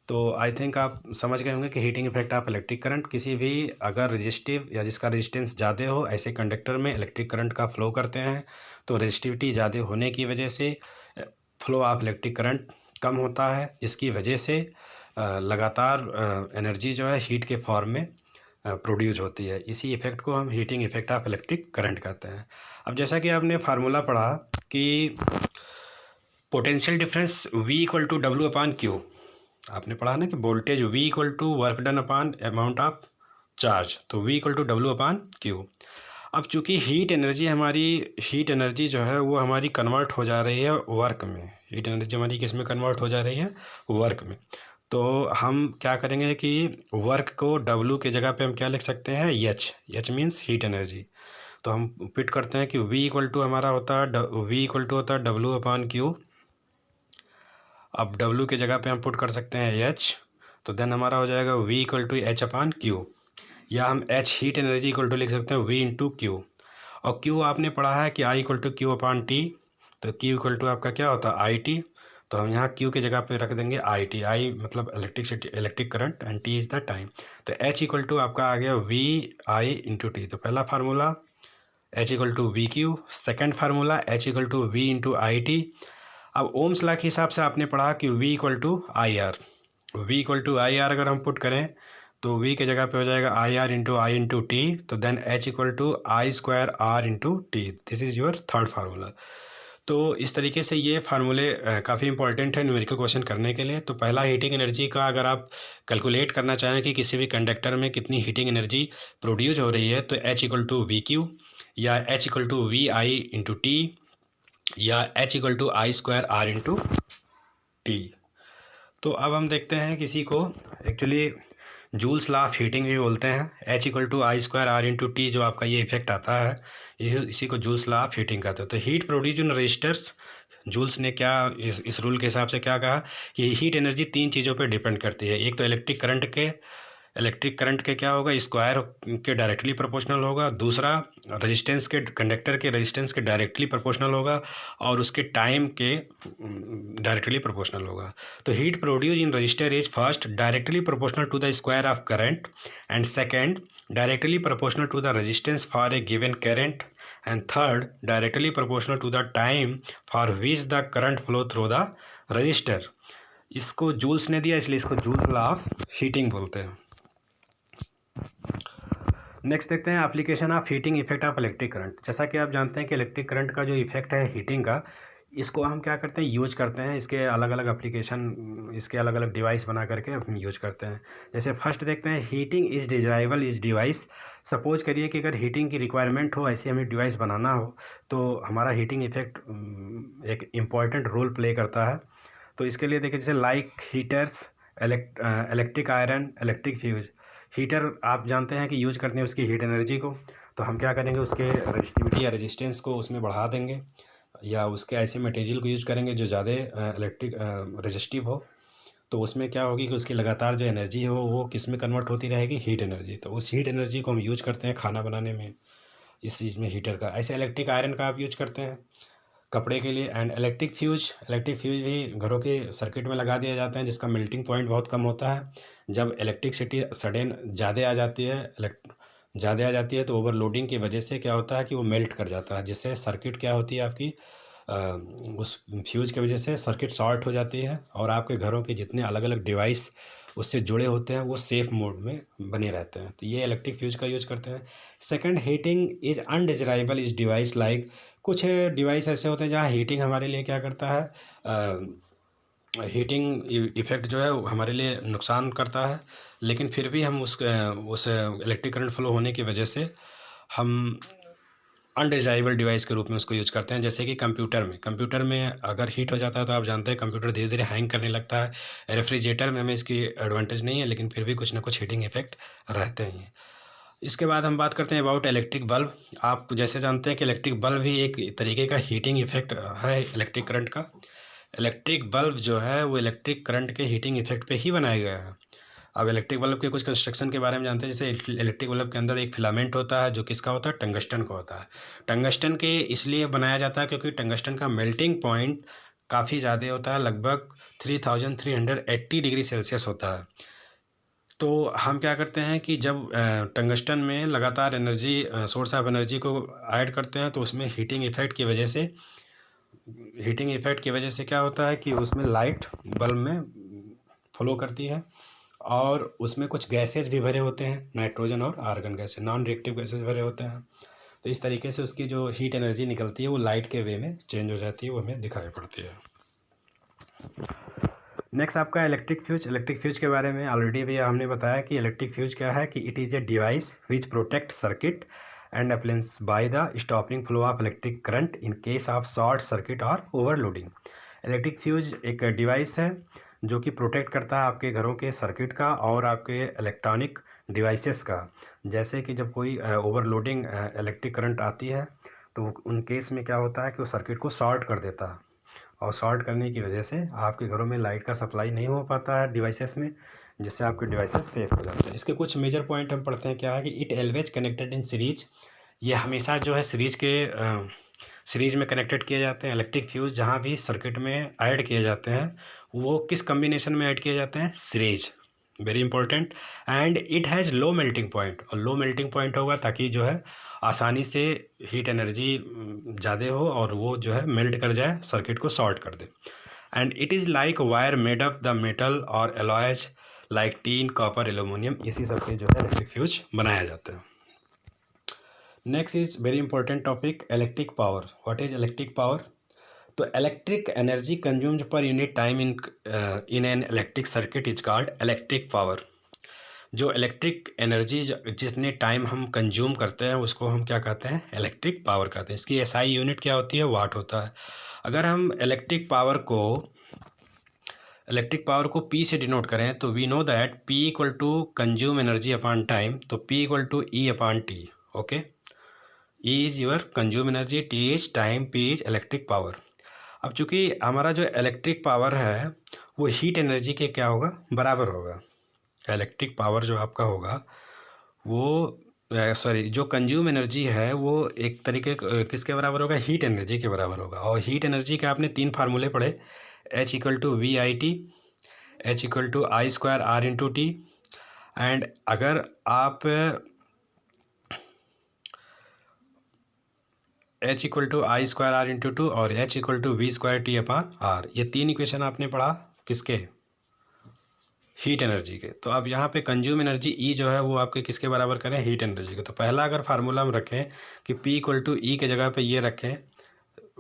तो आई थिंक आप समझ गए होंगे कि heating effect of electric current, किसी भी अगर रेजिस्टिव या जिसका रेजिस्टेंस ज़्यादा हो ऐसे कंडक्टर में इलेक्ट्रिक करंट का फ्लो करते हैं, तो रेजिस्टिविटी ज़्यादा होने की वजह से फ्लो ऑफ इलेक्ट्रिक करंट कम होता है, जिसकी वजह से लगातार एनर्जी जो है हीट के फॉर्म में प्रोड्यूस होती है। इसी इफेक्ट को हम heating effect of electric current कहते हैं। अब जैसा कि आपने फार्मूला पढ़ा कि potential difference V equal to W upon Q, आपने पढ़ा ना कि voltage V equal to work done upon amount of charge, तो V equal to W upon Q. अब चूंकि हीट एनर्जी जो है वो हमारी कन्वर्ट हो जा रही है वर्क में, हीट एनर्जी हमारी किस में कन्वर्ट हो जा रही है, वर्क में। तो हम क्या करेंगे कि वर्क को W के जगह पे हम क्या लिख सकते हैं, H मीन्स हीट एनर्जी। तो हम पिट करते हैं कि V इक्वल टू हमारा होता है डब्ल्यू अपॉन क्यू। अब W के जगह पे हम पुट कर सकते हैं H, तो देन हमारा हो जाएगा V equal to H upon Q, या हम H heat energy equal to लिख सकते हैं V इंटू क्यू। और Q आपने पढ़ा है कि I equal to Q upon T, तो Q इक्वल टू आपका क्या होता है, IT। तो हम यहाँ Q के जगह पे रख देंगे IT, I मतलब electric current and T is the time. तो H इक्वल टू आपका आ गया VI इंटू टी। तो पहला formula H equal to VQ, second formula H equal to V into IT। अब ओम्स लॉ के हिसाब से आपने पढ़ा कि V equal to IR, V equal to IR अगर हम पुट करें तो V के जगह पे हो जाएगा IR into I into T, तो then H equal to I square R into T. This is your third formula. तो इस तरीके से ये फार्मूले काफ़ी इंपॉर्टेंट है न्यूमेरिकल क्वेश्चन करने के लिए। तो पहला हीटिंग एनर्जी का अगर आप कैलकुलेट करना चाहें कि किसी भी कंडक्टर में कितनी हीटिंग एनर्जी प्रोड्यूस हो रही है, तो H इक्वल टू VQ या H equal to VI into T या H equal to I square R into T. तो अब हम देखते हैं किसी को actually Joule's law of heating भी बोलते हैं, H=I²R/T जो आपका ये इफेक्ट आता है, ये इसी को जूल्स लॉ ऑफ हीटिंग कहते हैं। तो heat produce in resistors, Joule's ने क्या इस रूल के हिसाब से क्या कहा कि हीट एनर्जी 3 चीज़ों पे डिपेंड करती है। एक तो इलेक्ट्रिक करंट के क्या होगा, स्क्वायर के डायरेक्टली प्रोपोर्शनल होगा। दूसरा रेजिस्टेंस के, कंडक्टर के रेजिस्टेंस के डायरेक्टली प्रोपोर्शनल होगा, और उसके टाइम के डायरेक्टली प्रोपोर्शनल होगा। तो heat produce in register is first directly proportional to the square of current, and second directly proportional to the resistance for a given current, and third directly proportional to the time for which the current flow through the register. इसको Joules ने दिया, इसलिए इसको joules law of heating बोलते हैं। Next देखते हैं application of heating effect of electric current. जैसा कि आप जानते हैं कि इलेक्ट्रिक करंट का जो इफेक्ट है हीटिंग का, इसको हम क्या करते हैं, यूज करते हैं। इसके अलग अलग एप्लीकेशन, इसके अलग अलग डिवाइस बना करके हम यूज करते हैं। जैसे फर्स्ट देखते हैं, heating is desirable is device. Suppose करिए कि अगर हीटिंग की रिक्वायरमेंट हो, ऐसी हमें डिवाइस बनाना हो, तो हमारा हीटिंग इफेक्ट एक इम्पॉर्टेंट रोल प्ले करता है। तो इसके लिए देखिए, जैसे like heaters, electric iron, electric fuse. Heater आप जानते हैं कि यूज करते हैं उसकी हीट एनर्जी को, तो हम क्या करेंगे, उसके रजिस्टिविटी या रेजिस्टेंस को उसमें बढ़ा देंगे, या उसके ऐसे मटेरियल को यूज करेंगे जो ज़्यादा इलेक्ट्रिक रेजिस्टिव हो। तो उसमें क्या होगी कि उसकी लगातार जो एनर्जी है वो किस में कन्वर्ट होती रहेगी, हीट एनर्जी। तो उस हीट एनर्जी को हम यूज करते हैं खाना बनाने में, इस चीज़ में हीटर का। ऐसे इलेक्ट्रिक आयरन का आप यूज करते हैं कपड़े के लिए। एंड इलेक्ट्रिक फ्यूज भी घरों के सर्किट में लगा दिया जाता है, जिसका मेल्टिंग पॉइंट बहुत कम होता है। जब इलेक्ट्रिसिटी सडन ज़्यादा आ जाती है तो ओवरलोडिंग की वजह से क्या होता है कि वो मेल्ट कर जाता है, जिससे सर्किट क्या होती है आपकी, उस फ्यूज़ की वजह से सर्किट शॉर्ट हो जाती है, और आपके घरों के जितने अलग अलग डिवाइस उससे जुड़े होते हैं वो सेफ मोड में बने रहते हैं। तो ये इलेक्ट्रिक फ्यूज का यूज करते हैं। Second, heating is undesirable is device like. कुछ डिवाइस ऐसे होते हैं जहाँ हीटिंग हमारे लिए क्या करता है, हीटिंग इफेक्ट जो है वो हमारे लिए नुकसान करता है, लेकिन फिर भी हम उस इलेक्ट्रिक करंट फ्लो होने की वजह से हम अनडिजायरेबल डिवाइस के रूप में उसको यूज करते हैं। जैसे कि कंप्यूटर में अगर हीट हो जाता है तो आप जानते हैं कंप्यूटर धीरे धीरे हैंग करने लगता है। रेफ्रिजरेटर में हमें इसकी एडवांटेज नहीं है, लेकिन फिर भी कुछ ना कुछ हीटिंग इफेक्ट रहते हैं। इसके बाद हम बात करते हैं अबाउट इलेक्ट्रिक बल्ब। आप जैसे जानते हैं कि इलेक्ट्रिक बल्ब भी एक तरीके का हीटिंग इफेक्ट है इलेक्ट्रिक करंट का। इलेक्ट्रिक बल्ब जो है वो इलेक्ट्रिक करंट के हीटिंग इफेक्ट पे ही बनाया गया है। अब इलेक्ट्रिक बल्ब के कुछ कंस्ट्रक्शन के बारे में जानते हैं। जैसे इलेक्ट्रिक बल्ब के अंदर एक फिलामेंट होता है जो किसका होता है, टंगस्टन का होता है। टंगस्टन के इसलिए बनाया जाता है क्योंकि टंगस्टन का मेल्टिंग पॉइंट काफ़ी ज़्यादा होता है, लगभग 3380 डिग्री सेल्सियस होता है। तो हम क्या करते हैं कि जब टंगस्टन में लगातार एनर्जी, सोर्स ऑफ एनर्जी को ऐड करते हैं, तो उसमें हीटिंग इफेक्ट की वजह से क्या होता है कि उसमें लाइट बल्ब में फ्लो करती है, और उसमें कुछ गैसेज भी भरे होते हैं, नाइट्रोजन और argon gases, non reactive gases भरे होते हैं। तो इस तरीके से उसकी जो हीट एनर्जी निकलती है वो लाइट के वे में चेंज हो जाती है, वो हमें दिखाई पड़ती है। नेक्स्ट आपका इलेक्ट्रिक फ्यूज के बारे में ऑलरेडी भी हमने बताया कि इलेक्ट्रिक फ्यूज क्या है, कि it is a device which protect circuit and appliance by the stopping flow of electric current in case of short circuit और ओवरलोडिंग। इलेक्ट्रिक फ्यूज एक डिवाइस है जो कि प्रोटेक्ट करता है आपके घरों के सर्किट का और आपके इलेक्ट्रॉनिक डिवाइसेस का। जैसे कि जब कोई ओवरलोडिंग इलेक्ट्रिक करंट आती है, तो उन केस में क्या होता है कि वो सर्किट को शॉर्ट कर देता है, और शॉर्ट करने की वजह से आपके घरों में लाइट का सप्लाई नहीं हो पाता है डिवाइसेस में, जिससे आपके डिवाइसेस सेफ हो जाते हैं। इसके कुछ मेजर पॉइंट हम पढ़ते हैं। क्या है कि it always connected in series. ये हमेशा जो है सीरीज में कनेक्टेड किए जाते हैं। इलेक्ट्रिक फ्यूज जहाँ भी सर्किट में ऐड किए जाते हैं वो किस कम्बिनेशन में ऐड किए जाते हैं, series, very important. And it has low melting point, और लो मेल्टिंग पॉइंट होगा ताकि जो है आसानी से हीट एनर्जी ज़्यादा हो और वो जो है मेल्ट कर जाए, सर्किट को शॉर्ट कर दे। And it is like wire made of the metal और alloys like tin, copper, aluminium, इसी सब के जो है इलेक्ट्रिक फ्यूज बनाया जाता है। Next is very important topic, electric power. What is electric power? तो electric energy consumed per unit time in an electric circuit is called electric power. जो इलेक्ट्रिक एनर्जी जितने टाइम हम कंज्यूम करते हैं उसको हम क्या कहते हैं, इलेक्ट्रिक पावर कहते हैं। इसकी एसआई यूनिट क्या होती है, वाट होता है। अगर हम इलेक्ट्रिक पावर को इलेक्ट्रिक पावर को P से डिनोट करें तो we know that P equal to consume energy upon time, तो P equal to E upon T. Okay, E is your consume energy, T is time, P is electric power. अब चूंकि हमारा जो electric power है वो heat energy के क्या होगा, बराबर होगा. इलेक्ट्रिक पावर जो आपका होगा वो सॉरी जो कंज्यूम एनर्जी है वो एक तरीके किसके बराबर होगा, हीट एनर्जी के बराबर होगा. और हीट एनर्जी के आपने 3 फार्मूले पढ़े, H equal to V I T, H equal to I square R into T. And अगर आप H equal to I square R into two और H equal to V square T upon R, ये 3 equation आपने पढ़ा किसके, heat energy के. तो अब यहाँ पे कंज्यूम एनर्जी E जो है वो आपके किसके बराबर करें, हीट एनर्जी के. तो पहला अगर फार्मूला हम रखें कि P इक्वल टू E के जगह पे ये रखें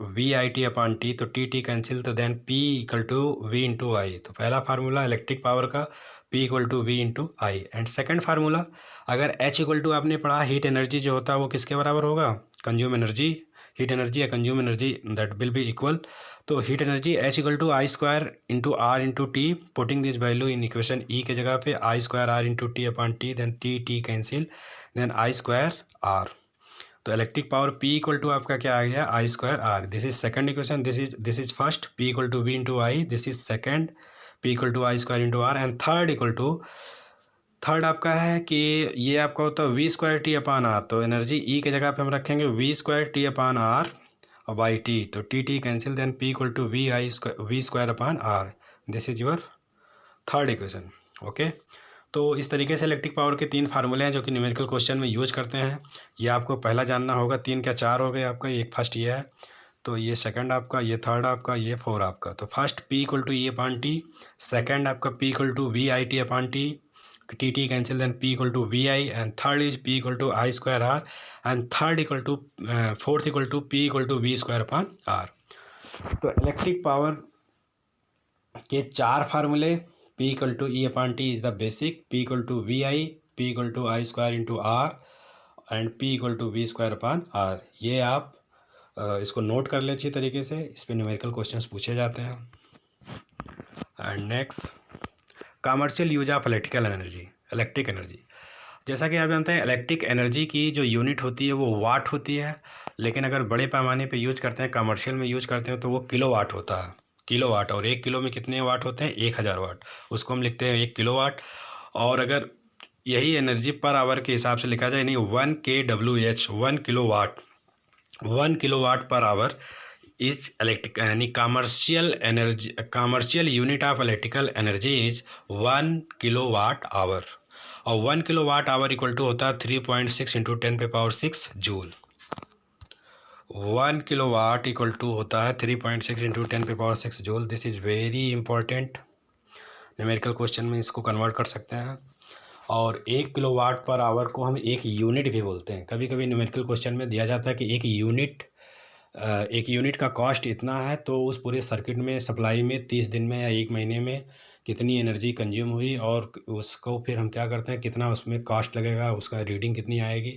V I T upon T, तो टी कैंसिल, तो then P equal to V into I. तो पहला फार्मूला इलेक्ट्रिक पावर का P equal to V into I. And second formula अगर H इक्वल टू आपने पढ़ा हीट एनर्जी जो होता है वो किसके बराबर होगा, कंज्यूम एनर्जी, हीट एनर्जी या consume energy, that will be equal. तो heat energy H equal to I square into R into T, putting this value in equation E के जगह पे I square R into T upon T, then T cancel, then I square R. तो electric power P equal to आपका क्या आ गया, I square R. This is second equation, this is first, P equal to V into I, this is second, P equal to I square into R. And third equal to, third आपका है कि ये आपका होता है V square T upon R. तो energy E के जगह पे हम रखेंगे V square T upon R और बाई टी, तो T cancel, then P equal to V square upon R. This is your third equation. Okay, तो इस तरीके से इलेक्ट्रिक पावर के 3 फार्मूले हैं जो कि न्यूमेरिकल क्वेश्चन में यूज करते हैं. ये आपको पहला जानना होगा. 3 क्या 4 हो गए आपका, एक फर्स्ट ये है, तो ये सेकंड आपका, ये थर्ड आपका, ये फोर आपका. तो first P equal to E upon T, second आपका P equal to V I T upon T, T cancel, then P equal to V I, and third is P equal to I square R, and third equal to fourth equal to P equal to V square upon R. तो electric power के 4 फार्मूले, P equal to E upon T is the basic, P equal to V I, P equal to I square into R and P equal to V square upon R. ये आप इसको note कर लें अच्छी तरीके से, इस पर न्यूमेरिकल क्वेश्चंस पूछे जाते हैं. And next, commercial use of electric energy. जैसा कि आप जानते हैं इलेक्ट्रिक एनर्जी की जो यूनिट होती है वो वाट होती है, लेकिन अगर बड़े पैमाने पे यूज करते हैं, कमर्शियल में यूज करते हैं, तो वो किलो वाट होता है, किलो वाट. और 1 किलो में कितने वाट होते हैं, 1000 वाट, उसको हम लिखते हैं 1 किलो वाट. और अगर यही एनर्जी पर आवर के हिसाब से लिखा जाए, यानी 1 kWh, 1 kilo watt, 1 kilo watt per hour is electric, यानी commercial unit of electrical energy is 1 kilo watt hour. और 1 kilo watt hour equal to होता है 3.6 into 10⁻6 joule. 1 kilo watt equal to होता है 3.6 into 10⁻6 joule. This is very important, numerical question में इसको convert कर सकते हैं. और 1 किलो वाट पर आवर को हम एक यूनिट भी बोलते हैं. कभी कभी न्यूमेरिकल क्वेश्चन में दिया जाता है कि एक यूनिट का कॉस्ट इतना है, तो उस पूरे सर्किट में सप्लाई में 30 दिन में या 1 महीने में कितनी एनर्जी कंज्यूम हुई, और उसको फिर हम क्या करते हैं, कितना उसमें कॉस्ट लगेगा, उसका रीडिंग कितनी आएगी.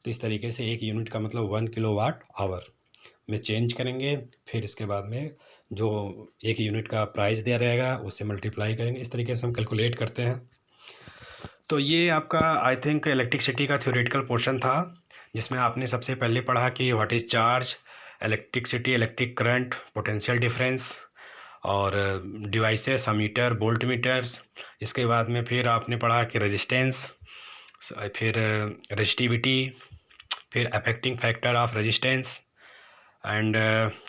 तो इस तरीके से एक यूनिट का मतलब 1 किलो वाट आवर में चेंज करेंगे, फिर इसके बाद में जो एक यूनिट का प्राइस दिया रहेगा उससे मल्टीप्लाई करेंगे. इस तरीके से हम कैलकुलेट करते हैं. तो ये आपका आई थिंक इलेक्ट्रिसिटी का थ्योरेटिकल पोर्शन था, जिसमें आपने सबसे पहले पढ़ा कि what is charge, electricity, electric current, potential difference, और डिवाइसेस, अमीटर, वोल्ट मीटर्स. इसके बाद में फिर आपने पढ़ा कि रेजिस्टेंस, फिर रेजिस्टिविटी, फिर affecting factor of resistance, and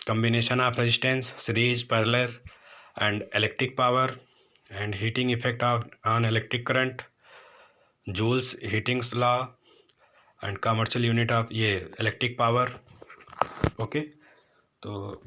combination of resistance, series, parallel, and electric power, and heating effect on electric current, Joule's heatings law, and commercial unit of ये इलेक्ट्रिक पावर. ओके, तो